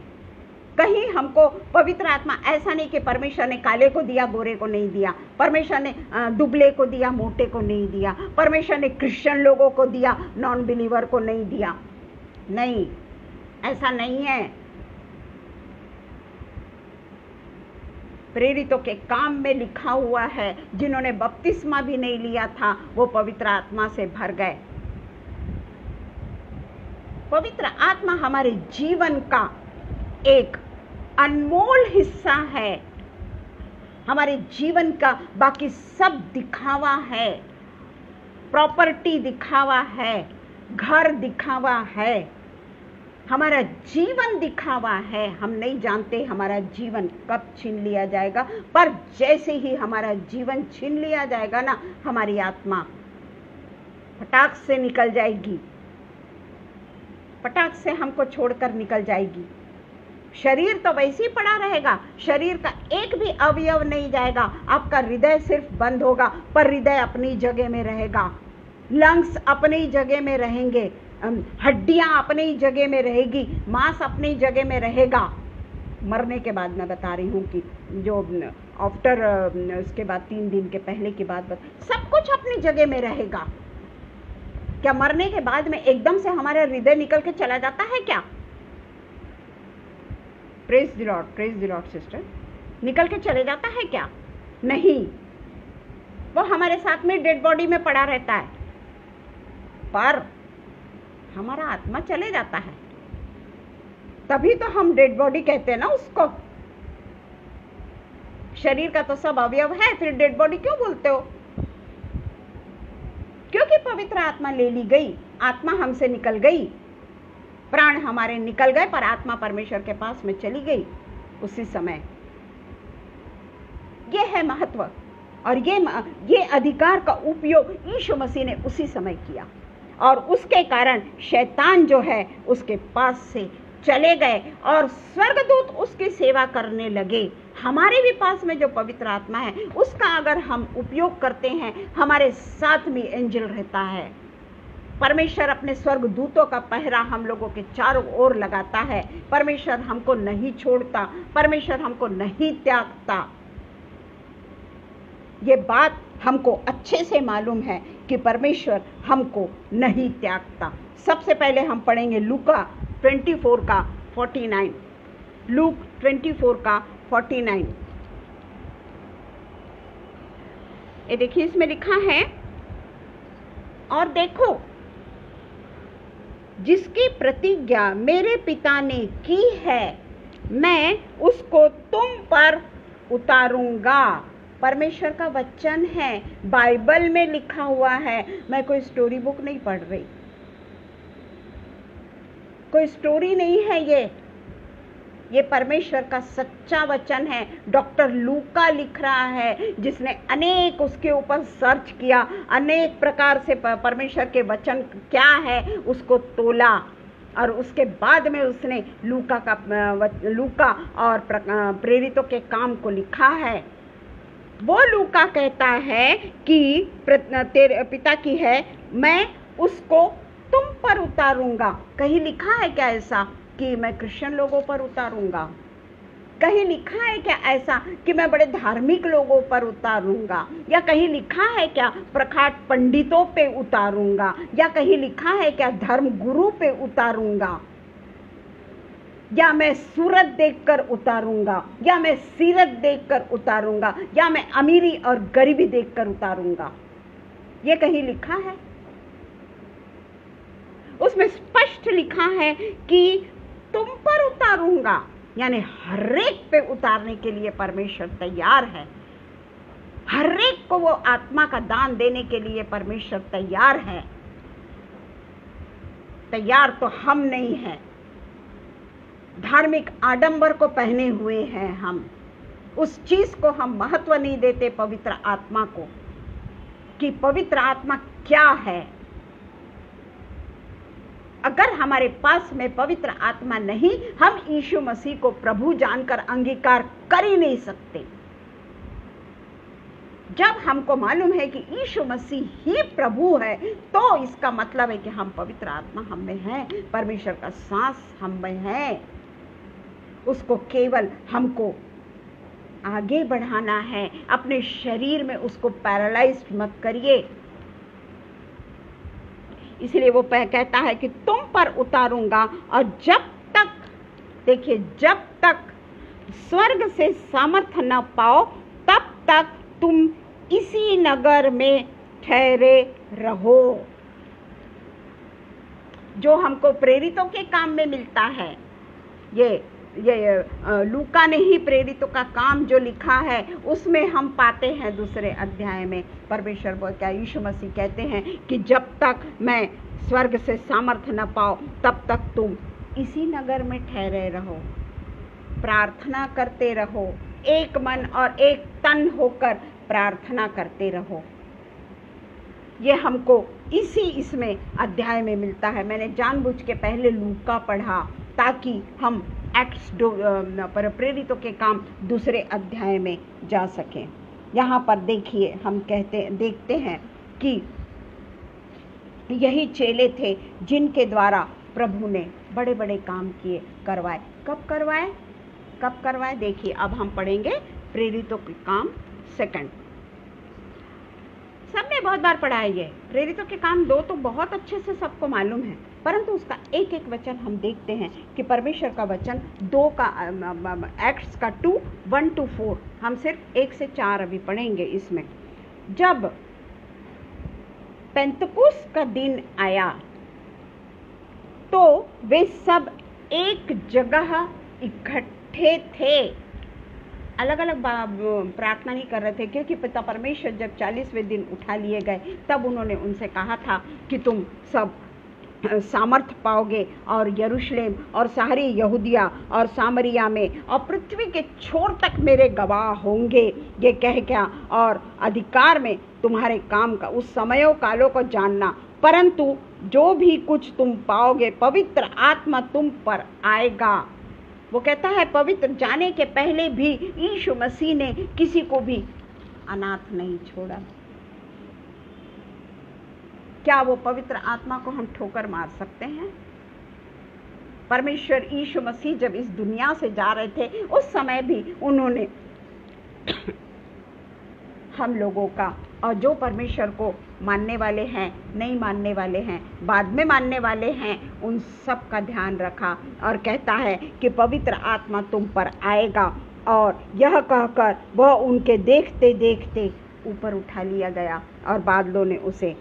कहीं हमको पवित्र आत्मा ऐसा नहीं कि परमेश्वर ने काले को दिया गोरे को नहीं दिया, परमेश्वर ने दुबले को दिया मोटे को नहीं दिया, परमेश्वर ने क्रिश्चियन लोगों को दिया नॉन बिलीवर को नहीं दिया। नहीं, ऐसा नहीं है। प्रेरितों के काम में लिखा हुआ है, जिन्होंने बपतिस्मा भी नहीं लिया था वो पवित्र आत्मा से भर गए। पवित्र आत्मा हमारे जीवन का एक अनमोल हिस्सा है। हमारे जीवन का बाकी सब दिखावा है, प्रॉपर्टी दिखावा है, घर दिखावा है, हमारा जीवन दिखावा है। हम नहीं जानते हमारा जीवन कब छीन लिया जाएगा, पर जैसे ही हमारा जीवन छीन लिया जाएगा ना, हमारी आत्मा फटाक से निकल जाएगी, फटाक से हमको छोड़कर निकल जाएगी। शरीर तो वैसे ही पड़ा रहेगा, शरीर का एक भी अवयव नहीं जाएगा। आपका हृदय सिर्फ बंद होगा, पर हृदय अपनी जगह में रहेगा, लंग्स अपनी जगह में रहेंगे, हड्डियां अपनी जगह में रहेगी, मांस अपनी जगह में रहेगा। मरने के बाद मैं बता रही हूँ कि जो आफ्टर उसके बाद 3 दिन के पहले की बात सब कुछ अपनी जगह में रहेगा। क्या मरने के बाद में एकदम से हमारा हृदय निकल के चला जाता है क्या? Praise the Lord sister. निकल के चले जाता है क्या? नहीं, वो हमारे साथ में डेड बॉडी में पड़ा रहता है, पर हमारा आत्मा चले जाता है। तभी तो हम डेड बॉडी कहते हैं ना उसको। शरीर का तो सब अवयव है, फिर डेड बॉडी क्यों बोलते हो? क्योंकि पवित्र आत्मा ले ली गई, आत्मा हमसे निकल गई, प्राण हमारे निकल गए, पर आत्मा परमेश्वर के पास में चली गई उसी समय। ये है महत्व, और ये अधिकार का उपयोग यीशु मसीह ने उसी समय किया, और उसके कारण शैतान जो है उसके पास से चले गए और स्वर्गदूत उसकी सेवा करने लगे। हमारे भी पास में जो पवित्र आत्मा है उसका अगर हम उपयोग करते हैं, हमारे साथ में एंजल रहता है। परमेश्वर अपने स्वर्गदूतों का पहरा हम लोगों के चारों ओर लगाता है। परमेश्वर हमको नहीं छोड़ता, परमेश्वर हमको नहीं त्यागता। ये बात हमको अच्छे से मालूम है कि परमेश्वर हमको नहीं त्यागता। सबसे पहले हम पढ़ेंगे लूका 24 का 49। लूक 24 का 49। ये देखिए, इसमें लिखा है, और देखो जिसकी प्रतिज्ञा मेरे पिता ने की है, मैं उसको तुम पर उतारूंगा। परमेश्वर का वचन है, बाइबल में लिखा हुआ है। मैं कोई स्टोरी बुक नहीं पढ़ रही, कोई स्टोरी नहीं है ये परमेश्वर का सच्चा वचन है। डॉक्टर लूका लिख रहा है, जिसने अनेक उसके ऊपर सर्च किया, अनेक प्रकार से परमेश्वर के वचन क्या है उसको तोला, और उसके बाद में उसने लूका और प्रेरितों के काम को लिखा है। वो लूका कहता है कि तेरे पिता की है, मैं उसको तुम पर उतारूंगा। कहीं लिखा है क्या ऐसा कि मैं क्रिश्चियन लोगों पर उतारूंगा? कहीं लिखा है क्या ऐसा कि मैं बड़े धार्मिक लोगों पर उतारूंगा? या कहीं लिखा है क्या प्रखाट पंडितों पे उतारूंगा? या कहीं लिखा है क्या धर्म गुरु पे उतारूंगा? या मैं सूरत देखकर उतारूंगा, या मैं सीरत देखकर उतारूंगा, या मैं अमीरी और गरीबी देखकर उतारूंगा? ये कहीं लिखा है? उसमें स्पष्ट लिखा है कि तुम पर उतारूंगा, यानी हर एक पे उतारने के लिए परमेश्वर तैयार है। हर एक को वो आत्मा का दान देने के लिए परमेश्वर तैयार है। तैयार तो हम नहीं है, धार्मिक आडंबर को पहने हुए हैं हम। उस चीज को हम महत्व नहीं देते, पवित्र आत्मा को, कि पवित्र आत्मा क्या है। अगर हमारे पास में पवित्र आत्मा नहीं, हम यीशु मसीह को प्रभु जानकर अंगीकार कर ही नहीं सकते। जब हमको मालूम है कि यीशु मसीह ही प्रभु है, तो इसका मतलब है कि हम पवित्र आत्मा हम में है, परमेश्वर का सांस हम में है। उसको केवल हमको आगे बढ़ाना है, अपने शरीर में उसको पैरालाइज्ड मत करिए। इसलिए वो कहता है कि तुम पर उतारूंगा, और जब तक, देखिए, जब तक स्वर्ग से सामर्थ्य न पाओ तब तक तुम इसी नगर में ठहरे रहो। जो हमको प्रेरितों के काम में मिलता है, ये लूका ने ही प्रेरितों का काम जो लिखा है उसमें हम पाते हैं। दूसरे अध्याय में परमेश्वर क्या यीशु मसीह कहते हैं कि जब तक मैं स्वर्ग से सामर्थ्य न पाओ तब तक तुम इसी नगर में ठहरे रहो, प्रार्थना करते रहो, एक मन और एक तन होकर प्रार्थना करते रहो। ये हमको इसमें अध्याय में मिलता है। मैंने जानबूझ के पहले लूका पढ़ा ताकि हम एक्ट्स पर प्रेरितों के काम दूसरे अध्याय में जा सकें। यहाँ पर देखिए, हम देखते हैं कि यही चेले थे जिनके द्वारा प्रभु ने बड़े बड़े काम करवाए। कब करवाए? देखिए, अब हम पढ़ेंगे प्रेरितों के काम सेकंड। सबने बहुत बार पढ़ा है ये प्रेरितों के काम 2 तो बहुत अच्छे से सबको मालूम है, परंतु उसका एक एक वचन हम देखते हैं कि परमेश्वर का वचन 2 का एक्ट्स का 1-4, हम सिर्फ 1 से 4 अभी पढ़ेंगे इसमें। जब पेंतकुस्त का दिन आया तो वे सब एक जगह इकट्ठे थे। अलग अलग प्रार्थना नहीं कर रहे थे, क्योंकि पिता परमेश्वर जब 40वें दिन उठा लिए गए तब उन्होंने उनसे कहा था कि तुम सब सामर्थ पाओगे और यरूशलेम और सारी यहूदिया और सामरिया में और पृथ्वी के छोर तक मेरे गवाह होंगे। ये कह क्या, और अधिकार में तुम्हारे काम का उस समयों कालों को जानना, परंतु जो भी कुछ तुम पाओगे पवित्र आत्मा तुम पर आएगा। वो कहता है पवित्र जाने के पहले भी यीशु मसीह ने किसी को भी अनाथ नहीं छोड़ा। क्या वो पवित्र आत्मा को हम ठोकर मार सकते हैं? परमेश्वर यीशु मसीह जब इस दुनिया से जा रहे थे उस समय भी उन्होंने हम लोगों का, और जो परमेश्वर को मानने वाले हैं, नहीं मानने वाले हैं, बाद में मानने वाले हैं, उन सब का ध्यान रखा। और कहता है कि पवित्र आत्मा तुम पर आएगा, और यह कहकर वह उनके देखते देखते ऊपर उठा लिया गया और बादलों ने उसे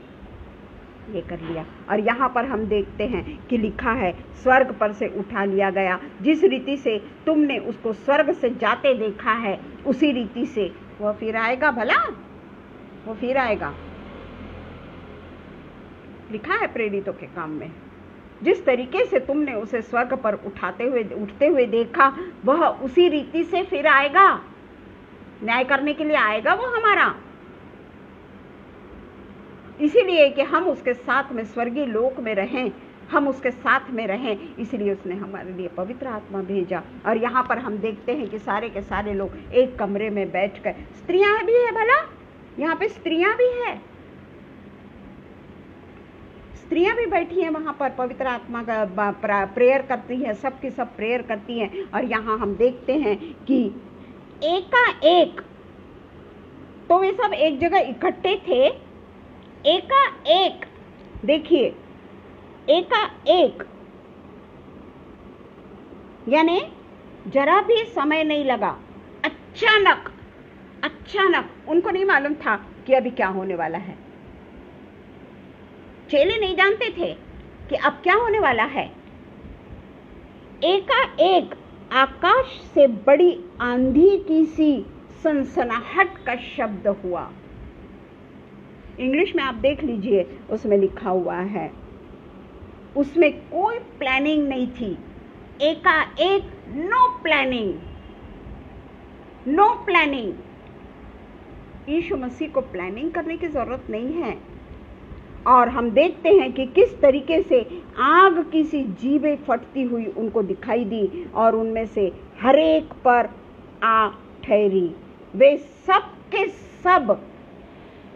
ये कर लिया। और यहाँ पर हम देखते हैं कि लिखा है स्वर्ग पर से उठा लिया गया। जिस रीति से तुमने उसको स्वर्ग से जाते देखा है उसी रीति से वह फिर आएगा। भला वो फिर आएगा, लिखा है प्रेरितों के काम में। जिस तरीके से तुमने उसे स्वर्ग पर उठते हुए देखा वह उसी रीति से फिर आएगा। न्याय करने के लिए आएगा वो हमारा। इसीलिए कि हम उसके साथ में स्वर्गीय लोक में रहें, हम उसके साथ में रहें, इसलिए उसने हमारे लिए पवित्र आत्मा भेजा। और यहाँ पर हम देखते हैं कि सारे के सारे लोग एक कमरे में बैठ कर, स्त्रियां भी है भला, यहाँ पे स्त्रियां भी है, स्त्रियां भी बैठी हैं वहां पर, पवित्र आत्मा का प्रेयर करती है, सबकी सब प्रेयर करती हैं। और यहाँ हम देखते हैं कि एकाएक, तो वे सब एक जगह इकट्ठे थे, एकाएक, देखिए एकाएक, यानी जरा भी समय नहीं लगा, अचानक उनको नहीं मालूम था कि अभी क्या होने वाला है। चेले नहीं जानते थे कि अब क्या होने वाला है। एकाएक आकाश से बड़ी आंधी की सी सनसनाहट का शब्द हुआ। इंग्लिश में आप देख लीजिए, उसमें लिखा हुआ है, उसमें कोई प्लानिंग नहीं थी। एकाएक, नो प्लानिंग। यीशु मसीह को प्लानिंग करने की जरूरत नहीं है। और हम देखते हैं कि किस तरीके से आग की सी जीभें फटती हुई उनको दिखाई दी और उनमें से हर एक पर आ ठहरी। वे सब के सब,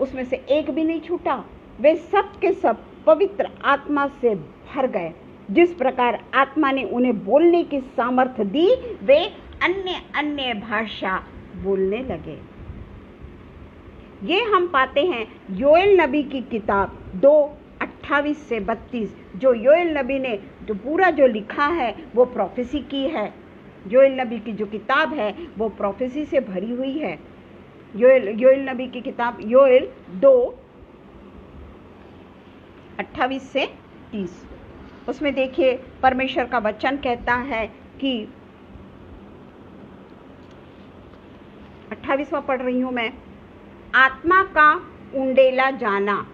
उसमें से एक भी नहीं छूटा, वे सब के सब पवित्र आत्मा से भर गए। जिस प्रकार आत्मा ने उन्हें बोलने की सामर्थ्य दी, वे अन्य भाषा बोलने लगे। ये हम पाते हैं योएल नबी की किताब 2:28 से 32। जो योएल नबी ने जो पूरा जो लिखा है वो प्रोफेसी की है। योएल नबी की जो किताब है वो प्रोफेसी से भरी हुई है। योएल नबी की किताब योएल 2:28 से 30। उसमें देखिए परमेश्वर का वचन कहता है कि 28वां पढ़ रही हूं मैं, आत्मा का उंडेला जाना।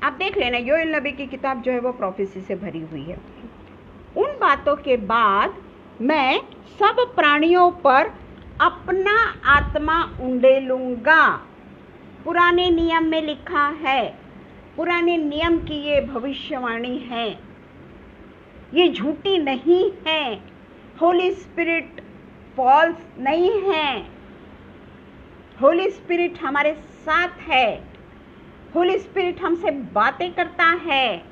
आप देख लेना, योएल नबी की किताब जो है वो प्रोफेसी से भरी हुई है। उन बातों के बाद मैं सब प्राणियों पर अपना आत्मा उंडेलूंगा। पुराने नियम में लिखा है, पुराने नियम की ये भविष्यवाणी है, ये झूठी नहीं है। होली स्पिरिट फॉल्स नहीं है। होली स्पिरिट हमारे साथ है। होली स्पिरिट हमसे बातें करता है।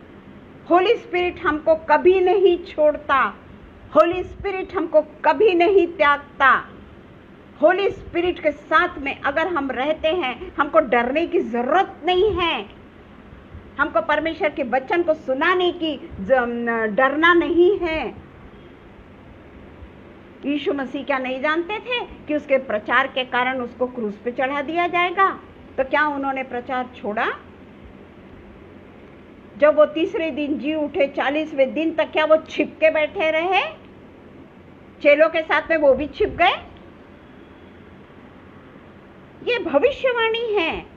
होली स्पिरिट हमको कभी नहीं छोड़ता। होली स्पिरिट हमको कभी नहीं त्यागता। होली स्पिरिट के साथ में अगर हम रहते हैं, हमको डरने की जरूरत नहीं है। हमको परमेश्वर के वचन को सुनाने की डरना नहीं है। यीशु मसीह क्या नहीं जानते थे कि उसके प्रचार के कारण उसको क्रूस पे चढ़ा दिया जाएगा? तो क्या उन्होंने प्रचार छोड़ा? जब वो तीसरे दिन जी उठे, 40वें दिन तक क्या वो छिप के बैठे रहे? चेलों के साथ में वो भी छिप गए। ये भविष्यवाणी है।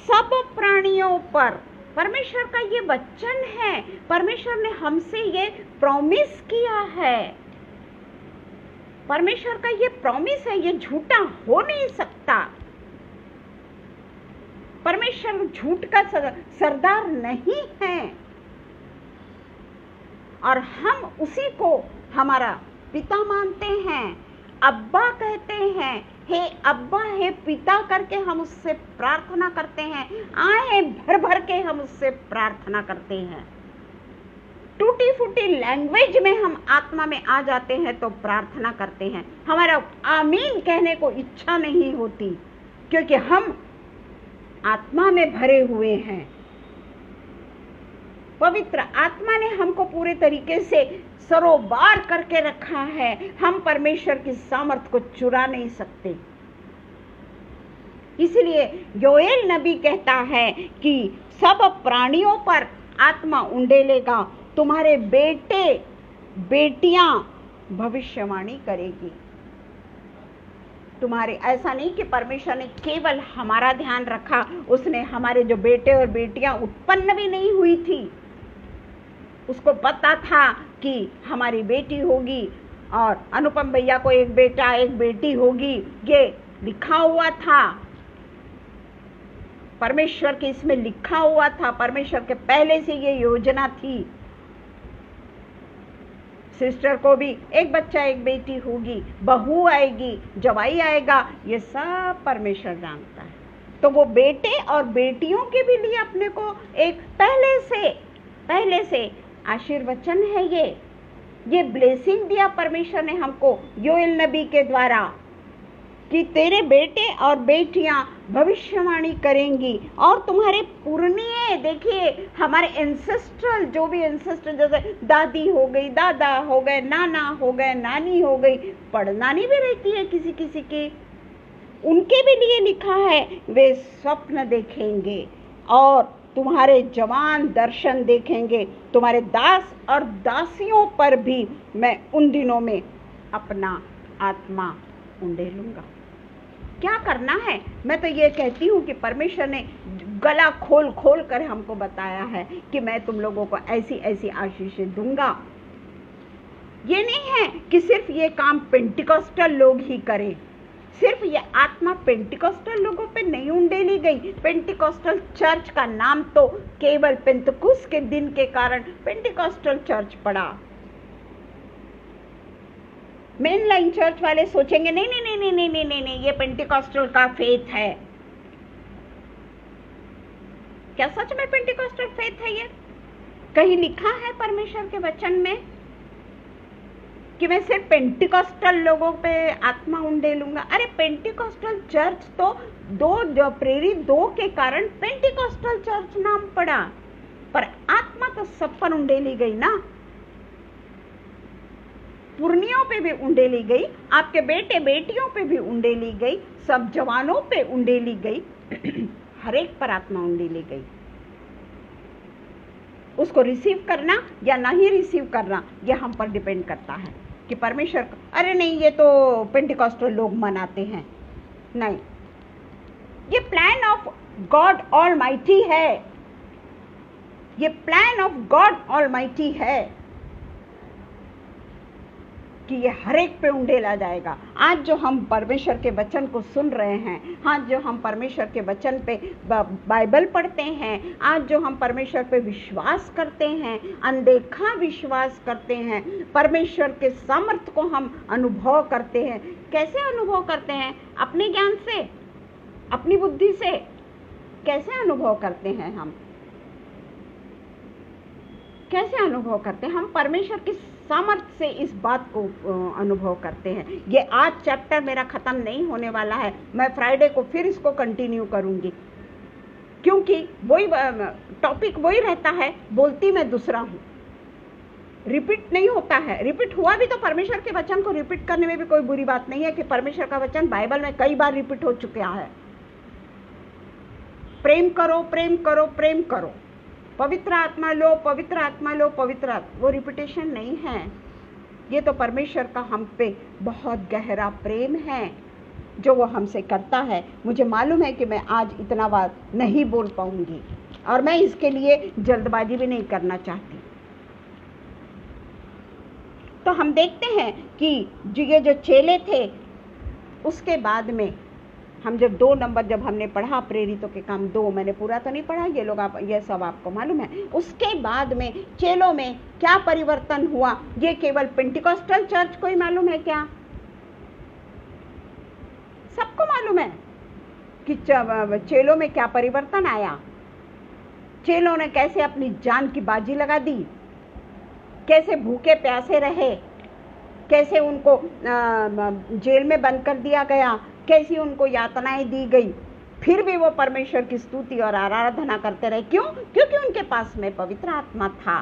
सब प्राणियों पर परमेश्वर का ये वचन है। परमेश्वर ने हमसे ये प्रॉमिस किया है। परमेश्वर का ये प्रॉमिस है, ये झूठा हो नहीं सकता। परमेश्वर झूठ का सरदार नहीं है और हम उसी को हमारा पिता मानते हैं, अब्बा कहते हैं। हे अब्बा, हे पिता करके हम उससे प्रार्थना करते हैं। आए भर भर के हम उससे प्रार्थना करते हैं। टूटी फूटी लैंग्वेज में हम आत्मा में आ जाते हैं तो प्रार्थना करते हैं। हमारा आमीन कहने को इच्छा नहीं होती क्योंकि हम आत्मा में भरे हुए हैं। पवित्र आत्मा ने हमको पूरे तरीके से सरोबार करके रखा है। हम परमेश्वर की सामर्थ को चुरा नहीं सकते। इसलिए योएल नबी कहता है कि सब प्राणियों पर आत्मा उंडेलेगा, तुम्हारे बेटे बेटियां भविष्यवाणी करेगी। तुम्हारे, ऐसा नहीं कि परमेश्वर ने केवल हमारा ध्यान रखा, उसने हमारे जो बेटे और बेटियां उत्पन्न भी नहीं हुई थी, उसको पता था कि हमारी बेटी होगी और अनुपम भैया को एक बेटा एक बेटी होगी, ये लिखा हुआ था, परमेश्वर के इसमें लिखा हुआ था, परमेश्वर के पहले से ये योजना थी। सिस्टर को भी एक बच्चा एक बेटी होगी, बहू आएगी, जवाई आएगा, ये सब परमेश्वर जानता है। तो वो बेटे और बेटियों के भी लिए अपने को एक पहले से आशीर्वचन है, ये ब्लेसिंग दिया परमेश्वर ने हमको योएल नबी के द्वारा कि तेरे बेटे और बेटियां भविष्यवाणी करेंगी और तुम्हारे पुरनिये, देखिए हमारे एंसेस्ट्रल, जो भी एंसेस्ट्रल, जैसे दादी हो गई, दादा हो गए, नाना हो गए, नानी हो गई, पड़नानी भी रहती है किसी किसी की, उनके भी लिए लिखा है वे स्वप्न देखेंगे और तुम्हारे जवान दर्शन देखेंगे, तुम्हारे दास और दासियों पर भी मैं उन दिनों में अपना आत्मा उंडेलूंगा। क्या करना है? मैं तो ये कहती हूँ कि परमेश्वर ने गला खोल खोल कर हमको बताया है कि मैं तुम लोगों को ऐसी ऐसी आशीषें दूंगा। ये नहीं है कि सिर्फ ये काम पेंटिकॉस्टल लोग ही करें, सिर्फ ये आत्मा पेंटिकॉस्टल लोगों पे नहीं उंडेली गई। पेंटिकॉस्टल चर्च का नाम तो केवल पेंतकुस के दिन के कारण पेंटिकॉस्टल चर्च पड़ा। मेन लाइन चर्च वाले सोचेंगे नहीं नहीं नहीं नहीं नहीं नहीं नहीं, ये पेंटिकॉस्टल का फेथ है। क्या सच में पेंटिकॉस्टल फेथ है? ये कहीं लिखा है परमेश्वर के वचन में कि मैं सिर्फ पेंटिकॉस्टल लोगों पे आत्मा उंडेलूंगा? अरे पेंटिकॉस्टल चर्च तो दो प्रेरित दो के कारण पेंटिकॉस्टल चर्च नाम पड़ा, पर आत्मा तो सब पर उंडेली गई ना। पुरनियों पे भी उंडेली गई, आपके बेटे बेटियों पे भी उंडेली गई, सब जवानों पे उंडेली गई, हर एक पर आत्मा उंडेली गई। उसको रिसीव करना या नहीं रिसीव करना ये हम पर डिपेंड करता है कि परमेश्वर, अरे नहीं ये तो पेंटिकॉस्टल लोग मनाते हैं, नहीं, ये प्लान ऑफ गॉड ऑलमाइटी है, ये प्लान ऑफ गॉड ऑलमाइटी है कि ये हर एक पे उंडेला जाएगा। आज जो हम परमेश्वर के वचन को सुन रहे हैं, आज जो हम परमेश्वर के वचन पे बाइबल पढ़ते हैं, आज जो हम परमेश्वर पे विश्वास करते हैं, अनदेखा विश्वास करते हैं, परमेश्वर के सामर्थ्य को हम अनुभव करते हैं। कैसे अनुभव करते हैं? अपने ज्ञान से, अपनी बुद्धि से कैसे अनुभव करते हैं? हम कैसे अनुभव करते हैं? हम परमेश्वर की सामर्थ्य से इस बात को अनुभव करते हैं। ये आज चैप्टर मेरा खत्म नहीं होने वाला है, मैं फ्राइडे को फिर इसको कंटिन्यू करूंगी, क्योंकि वही टॉपिक वही रहता है, बोलती मैं दूसरा हूँ, रिपीट नहीं होता है। रिपीट हुआ भी तो परमेश्वर के वचन को रिपीट करने में भी कोई बुरी बात नहीं है कि परमेश्वर का वचन बाइबल में कई बार रिपीट हो चुका है। प्रेम करो, प्रेम करो, प्रेम करो, पवित्र आत्मा लो, पवित्र आत्मा लो, पवित्र आत्मा, वो रिपीटेशन नहीं है, ये तो परमेश्वर का हम पे बहुत गहरा प्रेम है जो वो हमसे करता है। मुझे मालूम है कि मैं आज इतना बात नहीं बोल पाऊंगी और मैं इसके लिए जल्दबाजी भी नहीं करना चाहती। तो हम देखते हैं कि ये जो चेले थे, उसके बाद में हम जब 2 नंबर जब हमने पढ़ा प्रेरितों के काम 2, मैंने पूरा तो नहीं पढ़ा, ये लोग ये सब आपको मालूम है। उसके बाद में चेलों में क्या परिवर्तन हुआ ये केवल पेंटिकॉस्टल चर्च को ही मालूम है क्या? सबको मालूम है कि चेलों में क्या परिवर्तन आया। चेलों ने कैसे अपनी जान की बाजी लगा दी, कैसे भूखे प्यासे रहे, कैसे उनको जेल में बंद कर दिया गया, कैसी उनको यातनाएं दी गई, फिर भी वो परमेश्वर की स्तुति और आराधना करते रहे। क्यों? क्योंकि उनके पास में पवित्र आत्मा था।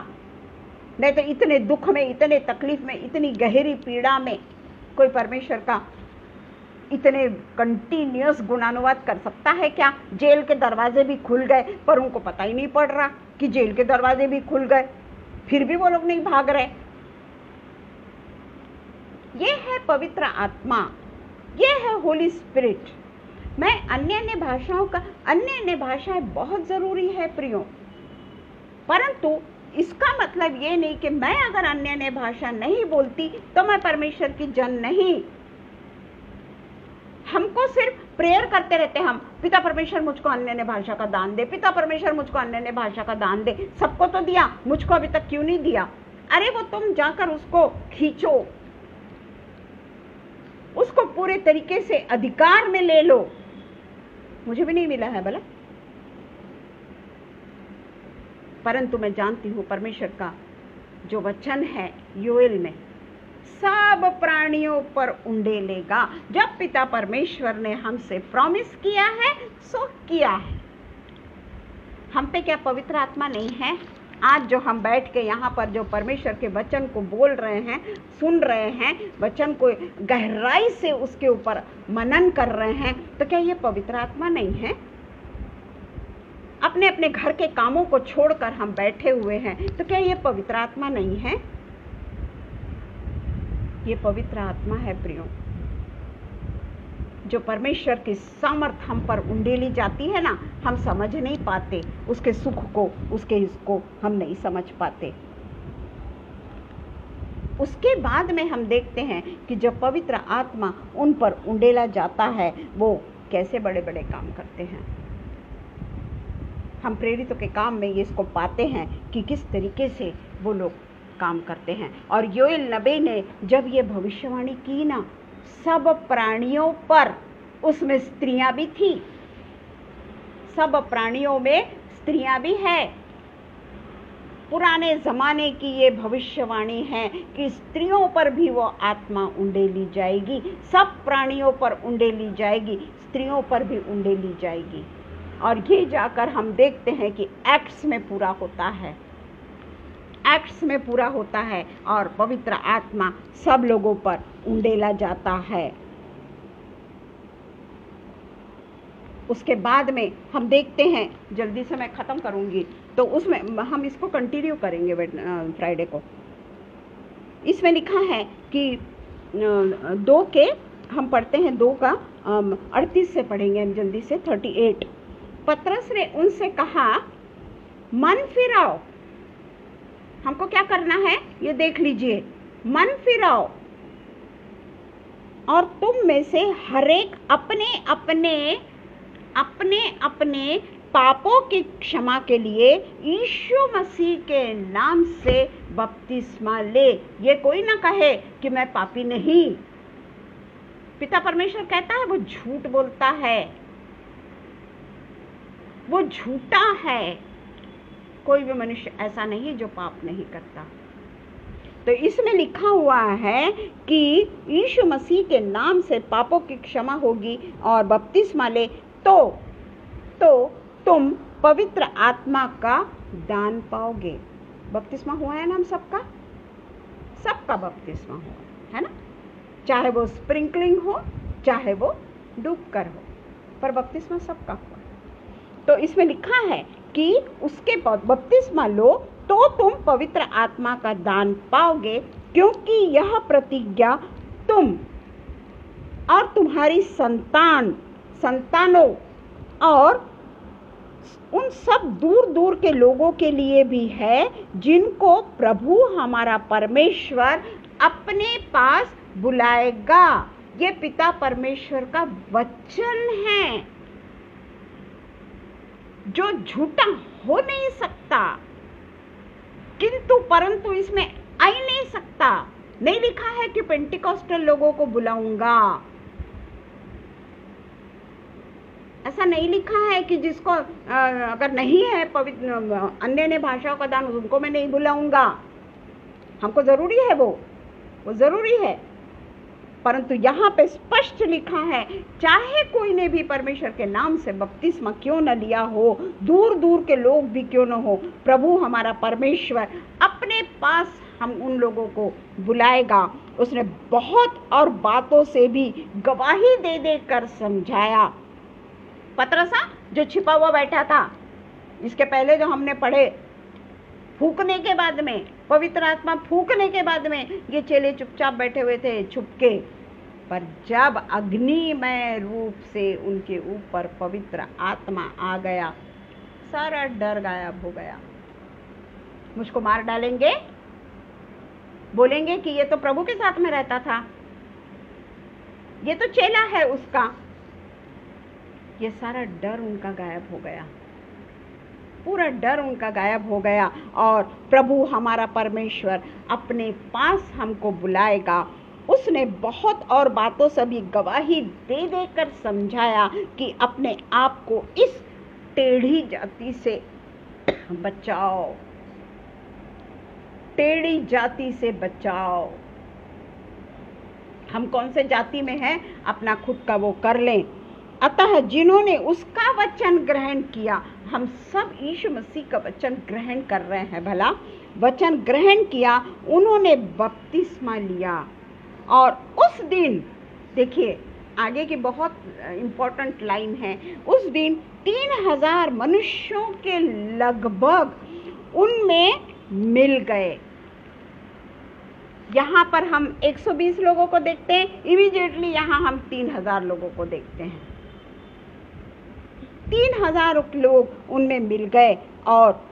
नहीं तो इतने दुख में, इतने तकलीफ में, इतनी गहरी पीड़ा में कोई परमेश्वर का इतने कंटिन्यूअस गुणानुवाद कर सकता है क्या? जेल के दरवाजे भी खुल गए पर उनको पता ही नहीं पड़ रहा कि जेल के दरवाजे भी खुल गए, फिर भी वो लोग नहीं भाग रहे। ये है पवित्र आत्मा, ये है होली स्पिरिट। मैं अन्य भाषाएं बहुत जरूरी है प्रियो, परंतु इसका मतलब ये नहीं कि मैं अगर अन्य भाषा नहीं बोलती तो मैं परमेश्वर की जन नहीं। हमको सिर्फ प्रेयर करते रहते हम, पिता परमेश्वर मुझको अन्य भाषा का दान दे, पिता परमेश्वर मुझको अन्य भाषा का दान दे। सबको तो दिया, मुझको अभी तक क्यों नहीं दिया? अरे वो तुम जाकर उसको खींचो, उसको पूरे तरीके से अधिकार में ले लो। मुझे भी नहीं मिला है भला, परंतु मैं जानती हूं परमेश्वर का जो वचन है योएल में, सब प्राणियों पर उंडेलेगा। जब पिता परमेश्वर ने हमसे प्रॉमिस किया है सो किया है। हम पे क्या पवित्र आत्मा नहीं है? आज जो हम बैठ के यहाँ पर जो परमेश्वर के वचन को बोल रहे हैं, सुन रहे हैं, वचन को गहराई से उसके ऊपर मनन कर रहे हैं, तो क्या ये पवित्र आत्मा नहीं है? अपने अपने घर के कामों को छोड़कर हम बैठे हुए हैं, तो क्या ये पवित्र आत्मा नहीं है? ये पवित्र आत्मा है प्रियो, जो परमेश्वर की सामर्थ हम पर उंडेली जाती है ना, हम समझ नहीं पाते उसके सुख को, उसके इसको हम नहीं समझ पाते। उसके बाद में हम देखते हैं कि जब पवित्र आत्मा उन पर उंडेला जाता है, वो कैसे बड़े बड़े काम करते हैं। हम प्रेरितों के काम में ये इसको पाते हैं कि किस तरीके से वो लोग काम करते हैं। और योएल नबी ने जब ये भविष्यवाणी की ना, सब प्राणियों पर, उसमें स्त्रियां भी थी, सब प्राणियों में स्त्रियां भी है। पुराने जमाने की ये भविष्यवाणी है कि स्त्रियों पर भी वो आत्मा उंडेली जाएगी, सब प्राणियों पर उंडेली जाएगी, स्त्रियों पर भी उंडेली जाएगी। और ये जाकर हम देखते हैं कि एक्ट्स में पूरा होता है, एक्ट्स में पूरा होता है और पवित्र आत्मा सब लोगों पर उंडेला जाता है। उसके बाद में हम देखते हैं, जल्दी से मैं ख़त्म करूंगी तो उसमें हम इसको कंटिन्यू करेंगे फ्राइडे को। इसमें लिखा है कि 2 के हम पढ़ते हैं, 2 का 38 से पढ़ेंगे हम जल्दी से 38। पतरस ने उनसे कहा, मन फिराओ। हमको क्या करना है ये देख लीजिए, मन फिराओ और तुम में से हरेक अपने अपने पापों की क्षमा के लिए यीशु मसीह के नाम से बपतिस्मा ले। ये कोई ना कहे कि मैं पापी नहीं। पिता परमेश्वर कहता है वो झूठ बोलता है, वो झूठा है। कोई भी मनुष्य ऐसा नहीं जो पाप नहीं करता। तो इसमें लिखा हुआ है कि यीशु मसीह के नाम से पापों की क्षमा होगी और बपतिस्मा ले तो तुम पवित्र आत्मा का दान पाओगे। बपतिस्मा हुआ है ना हम सबका बपतिस्मा हुआ है ना, चाहे वो स्प्रिंकलिंग हो चाहे वो डूबकर हो, पर बपतिस्मा सबका हुआ। तो इसमें लिखा है कि उसके बाद बपतिस्मा लो तो तुम पवित्र आत्मा का दान पाओगे, क्योंकि यह प्रतिज्ञा तुम और तुम्हारी संतानों और उन सब दूर दूर के लोगों के लिए भी है, जिनको प्रभु हमारा परमेश्वर अपने पास बुलाएगा। ये पिता परमेश्वर का वचन है जो झूठा हो नहीं सकता, किंतु परंतु इसमें आ ही नहीं सकता। नहीं लिखा है कि पेंटिकॉस्टल लोगों को बुलाऊंगा, ऐसा नहीं लिखा है कि जिसको अगर नहीं है पवित्र अन्य भाषाओं का दान उनको मैं नहीं बुलाऊंगा। हमको जरूरी है, वो जरूरी है, परंतु यहाँ पे स्पष्ट लिखा है चाहे कोई ने भी परमेश्वर के नाम से बपतिस्मा क्यों न लिया हो, दूर दूर के लोग भी क्यों न हो, प्रभु हमारा परमेश्वर अपने पास हम उन लोगों को बुलाएगा। उसने बहुत और बातों से भी गवाही दे दे कर समझाया। पतरसा जो छिपा हुआ बैठा था, इसके पहले जो हमने पढ़े, फूकने के बाद में, पवित्र आत्मा फूकने के बाद में ये चेले चुपचाप बैठे हुए थे छुपके, पर जब अग्निमय रूप से उनके ऊपर पवित्र आत्मा आ गया, सारा डर गायब हो गया। मुझको मार डालेंगे, बोलेंगे कि ये तो प्रभु के साथ में रहता था, ये तो चेला है उसका। ये सारा डर उनका गायब हो गया, पूरा डर उनका गायब हो गया। और प्रभु हमारा परमेश्वर अपने पास हमको बुलाएगा। उसने बहुत और बातों से भी गवाही दे देकर समझाया कि अपने आप को इस टेढ़ी जाति से बचाओ, टेढ़ी जाति से बचाओ। हम कौन से जाति में हैं, अपना खुद का वो कर लें। अतः जिन्होंने उसका वचन ग्रहण किया, हम सब यीशु मसीह का वचन ग्रहण कर रहे हैं, भला वचन ग्रहण किया, उन्होंने बपतिस्मा लिया। और उस दिन, देखिए आगे की बहुत इंपॉर्टेंट लाइन है, उस दिन 3000 मनुष्यों के लगभग उनमें मिल गए। यहाँ पर हम 120 लोगों को देखते हैं, इमीडिएटली यहाँ हम 3000 लोगों को देखते हैं। 3000 लोग उनमें मिल गए और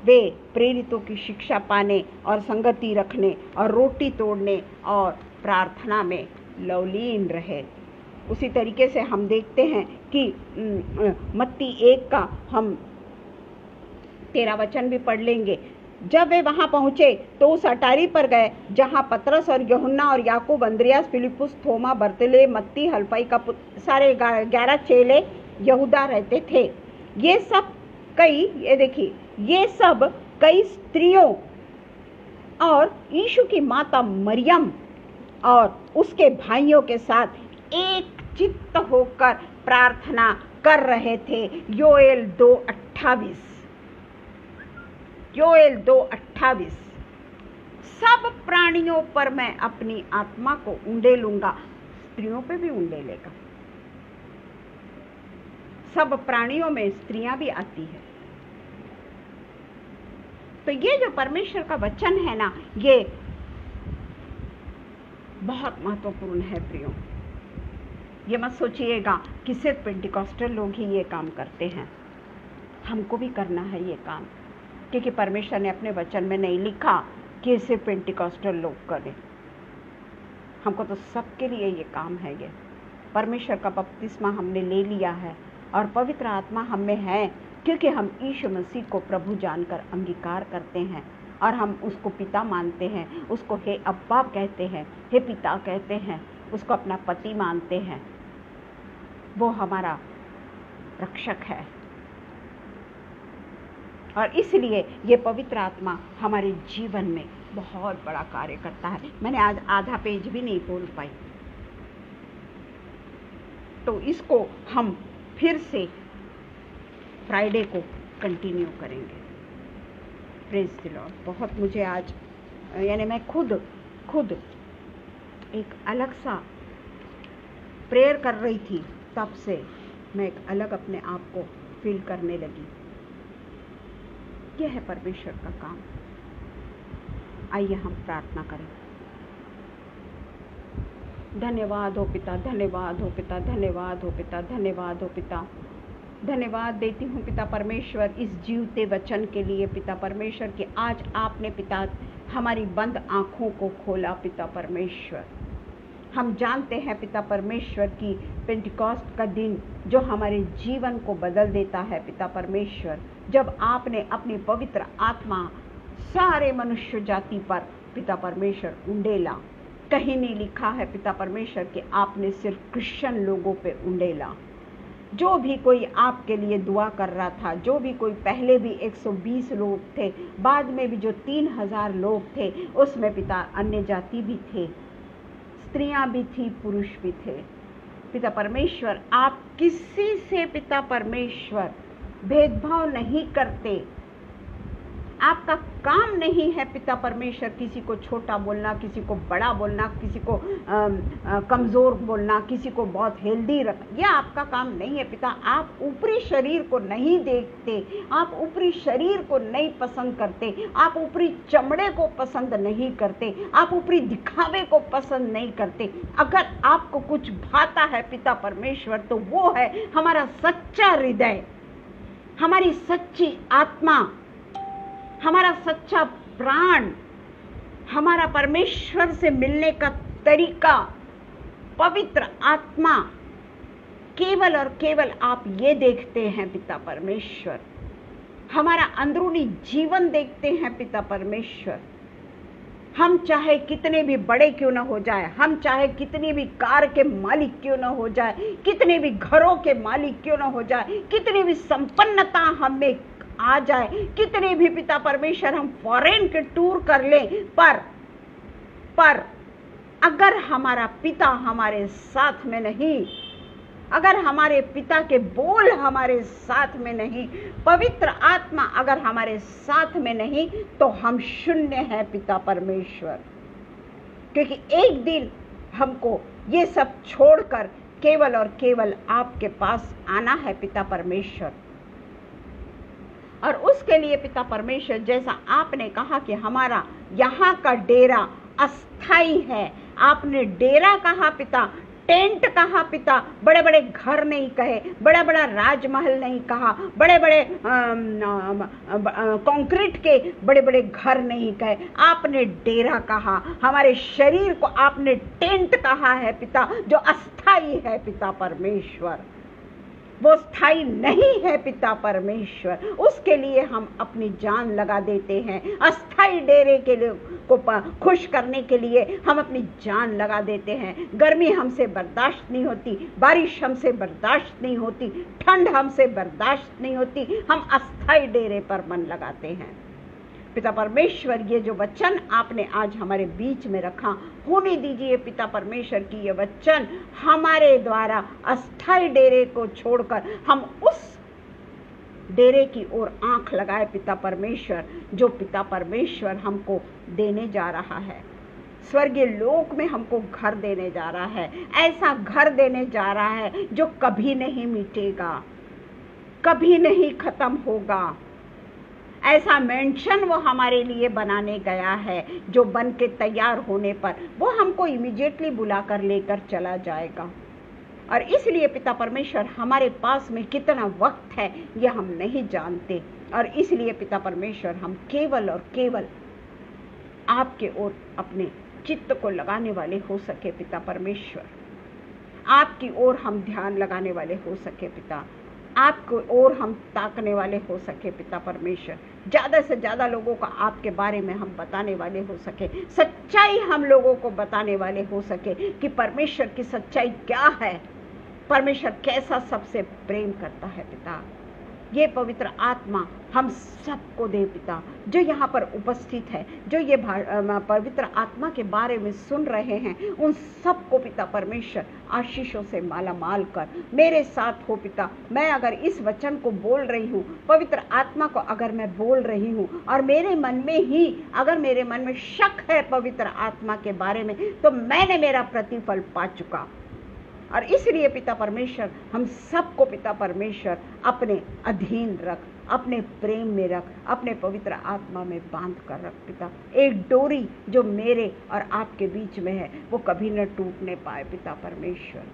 वे प्रेरितों की शिक्षा पाने और संगति रखने और रोटी तोड़ने और प्रार्थना में लवलीन रहे। उसी तरीके से हम देखते हैं कि मत्ती 1 का हम 13 वचन भी पढ़ लेंगे। जब वे वहां पहुंचे तो उस अटारी पर गए जहां पतरस और यूहन्ना और याकूब, अंद्रियास, फिलिपुस, थोमा, बरतुल्मै, मत्ती, हलफई का पुत्र, सारे 11 चेले यहूदा रहते थे। ये सब कई स्त्रियों और यीशु की माता मरियम और उसके भाइयों के साथ एक चित्त होकर प्रार्थना कर रहे थे। योएल 2:28 सब प्राणियों पर मैं अपनी आत्मा को उंडेलूंगा। स्त्रियों पे भी उंडेलेगा। सब प्राणियों में स्त्रियां भी आती है। तो ये जो परमेश्वर का वचन है ना, ये बहुत महत्वपूर्ण है प्रियो। ये मत सोचिएगा कि सिर्फ पेंटिकॉस्टल लोग ही ये काम करते हैं। हमको भी करना है ये काम, क्योंकि परमेश्वर ने अपने वचन में नहीं लिखा कि सिर्फ पेंटिकॉस्टल लोग करें। हमको तो सबके लिए ये काम है। ये परमेश्वर का बपतिस्मा हमने ले लिया है और पवित्र आत्मा हम में है, क्योंकि हम यीशु मसीह को प्रभु जानकर अंगीकार करते हैं और हम उसको पिता मानते हैं, उसको हे अब्बा कहते हैं, हे पिता कहते हैं, उसको अपना पति मानते हैं। वो हमारा रक्षक है और इसलिए ये पवित्र आत्मा हमारे जीवन में बहुत बड़ा कार्य करता है। मैंने आज आधा पेज भी नहीं बोल पाई, तो इसको हम फिर से फ्राइडे को कंटिन्यू करेंगे। Praise the Lord. बहुत मुझे आज मैं खुद एक अलग सा प्रेयर कर रही थी, तब से मैं एक अलग अपने आप को फील करने लगी। यह है परमेश्वर का काम। आइए हम प्रार्थना करें। धन्यवाद हो पिता, धन्यवाद हो पिता, धन्यवाद हो पिता, धन्यवाद हो पिता। धन्यवाद देती हूँ पिता परमेश्वर इस जीवते वचन के लिए पिता परमेश्वर कि आज आपने पिता हमारी बंद आँखों को खोला पिता परमेश्वर। हम जानते हैं पिता परमेश्वर की पेंटिकॉस्ट का दिन जो हमारे जीवन को बदल देता है पिता परमेश्वर, जब आपने अपनी पवित्र आत्मा सारे मनुष्य जाति पर पिता परमेश्वर उंडेला। कहीं नहीं लिखा है पिता परमेश्वर कि आपने सिर्फ क्रिश्चियन लोगों पे उंडेला। जो भी कोई आपके लिए दुआ कर रहा था, जो भी कोई पहले भी 120 लोग थे, बाद में भी जो 3000 लोग थे, उसमें पिता अन्य जाति भी थे, स्त्रियां भी थी, पुरुष भी थे। पिता परमेश्वर आप किसी से पिता परमेश्वर भेदभाव नहीं करते। आपका काम नहीं है पिता परमेश्वर किसी को छोटा बोलना, किसी को बड़ा बोलना, किसी को कमज़ोर बोलना, किसी को बहुत हेल्दी रखना। यह आपका काम नहीं है पिता। आप ऊपरी शरीर को नहीं देखते, आप ऊपरी शरीर को नहीं पसंद करते, आप ऊपरी चमड़े को पसंद नहीं करते, आप ऊपरी दिखावे को पसंद नहीं करते। अगर आपको कुछ भाता है पिता परमेश्वर तो वो है हमारा सच्चा हृदय, हमारी सच्ची आत्मा, हमारा सच्चा प्राण, हमारा परमेश्वर से मिलने का तरीका, पवित्र आत्मा। केवल और केवल आप ये देखते हैं पिता परमेश्वर, हमारा अंदरूनी जीवन देखते हैं पिता परमेश्वर। हम चाहे कितने भी बड़े क्यों ना हो जाए, हम चाहे कितनी भी कार के मालिक क्यों ना हो जाए, कितने भी घरों के मालिक क्यों ना हो जाए, कितनी भी संपन्नता हमें आ जाए, कितने भी पिता परमेश्वर हम फॉरेन के टूर कर लें, पर अगर हमारा पिता हमारे साथ में नहीं, अगर हमारे पिता के बोल हमारे साथ में नहीं, पवित्र आत्मा अगर हमारे साथ में नहीं, तो हम शून्य हैं पिता परमेश्वर। क्योंकि एक दिन हमको ये सब छोड़कर केवल और केवल आपके पास आना है पिता परमेश्वर। और उसके लिए पिता परमेश्वर, जैसा आपने कहा कि हमारा यहाँ का डेरा अस्थाई है, आपने डेरा कहा पिता, टेंट कहा पिता, बड़े बड़े घर नहीं कहे, बड़ा बड़ा राजमहल नहीं कहा, बड़े बड़े कंक्रीट के बड़े बड़े घर नहीं कहे, आपने डेरा कहा। हमारे शरीर को आपने टेंट कहा है पिता, जो अस्थाई है पिता परमेश्वर, वो स्थायी नहीं है पिता परमेश्वर। उसके लिए हम अपनी जान लगा देते हैं। अस्थायी डेरे के लिए को खुश करने के लिए हम अपनी जान लगा देते हैं। गर्मी हमसे बर्दाश्त नहीं होती, बारिश हमसे बर्दाश्त नहीं होती, ठंड हमसे बर्दाश्त नहीं होती, हम अस्थायी डेरे पर मन लगाते हैं। पिता परमेश्वर, ये जो वचन आपने आज हमारे बीच में रखा, होने दीजिए पिता परमेश्वर की ये वचन हमारे द्वारा अस्थायी डेरे को छोड़कर हम उस डेरे की ओर आंख लगाए पिता परमेश्वर, जो पिता परमेश्वर हमको देने जा रहा है। स्वर्गीय लोक में हमको घर देने जा रहा है, ऐसा घर देने जा रहा है जो कभी नहीं मिटेगा, कभी नहीं खत्म होगा। ऐसा मेंशन वो हमारे लिए बनाने गया है, जो बन के तैयार होने पर वो हमको इमीडिएटली बुलाकर लेकर चला जाएगा। और इसलिए पिता परमेश्वर, हमारे पास में कितना वक्त है ये हम नहीं जानते, और इसलिए पिता परमेश्वर हम केवल और केवल आपके ओर अपने चित्त को लगाने वाले हो सके पिता परमेश्वर। आपकी ओर हम ध्यान लगाने वाले हो सके पिता, आपको ओर हम ताकने वाले हो सके पिता परमेश्वर। ज़्यादा से ज़्यादा लोगों को आपके बारे में हम बताने वाले हो सके, सच्चाई हम लोगों को बताने वाले हो सके कि परमेश्वर की सच्चाई क्या है, परमेश्वर कैसा सबसे प्रेम करता है पिता। ये पवित्र आत्मा हम सबको दे पिता, जो यहाँ पर उपस्थित है, जो ये पवित्र आत्मा के बारे में सुन रहे हैं, उन सबको पिता परमेश्वर आशीषों से माला माल कर मेरे साथ हो पिता। मैं अगर इस वचन को बोल रही हूँ, पवित्र आत्मा को अगर मैं बोल रही हूँ, और मेरे मन में ही अगर मेरे मन में शक है पवित्र आत्मा के बारे में, तो मैंने मेरा प्रतिफल पा चुका। और इसलिए पिता परमेश्वर, हम सबको पिता परमेश्वर अपने अधीन रख, अपने प्रेम में रख, अपने पवित्र आत्मा में बांध कर रख पिता। एक डोरी जो मेरे और आपके बीच में है वो कभी न टूटने पाए पिता परमेश्वर।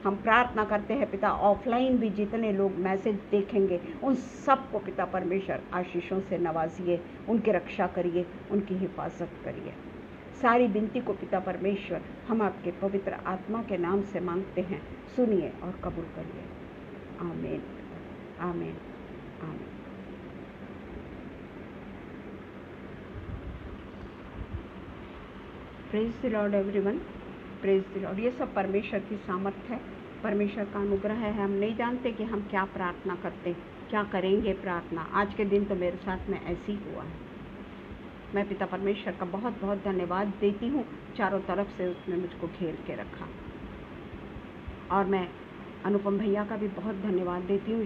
हम प्रार्थना करते हैं पिता, ऑफलाइन भी जितने लोग मैसेज देखेंगे उन सबको पिता परमेश्वर आशीषों से नवाजिए, उनकी रक्षा करिए, उनकी हिफाजत करिए। सारी विनती को पिता परमेश्वर हम आपके पवित्र आत्मा के नाम से मांगते हैं, सुनिए और कबूल करिए। आमीन, आमीन, आमीन। Praise the Lord everyone, praise the Lord. ये सब परमेश्वर की सामर्थ है, परमेश्वर का अनुग्रह है। हम नहीं जानते कि हम क्या प्रार्थना करते, क्या करेंगे प्रार्थना। आज के दिन तो मेरे साथ में ऐसे ही हुआ है। मैं पिता परमेश्वर का बहुत बहुत धन्यवाद देती हूँ, चारों तरफ से उसने मुझको घेर के रखा। और मैं अनुपम भैया का भी बहुत धन्यवाद देती हूँ,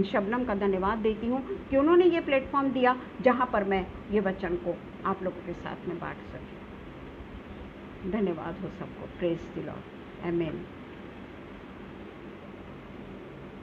शबनम का धन्यवाद देती हूँ कि उन्होंने ये प्लेटफॉर्म दिया जहाँ पर मैं ये वचन को आप लोगों के साथ में बांट सकूँ। धन्यवाद हो सबको। Praise the Lord. आमीन।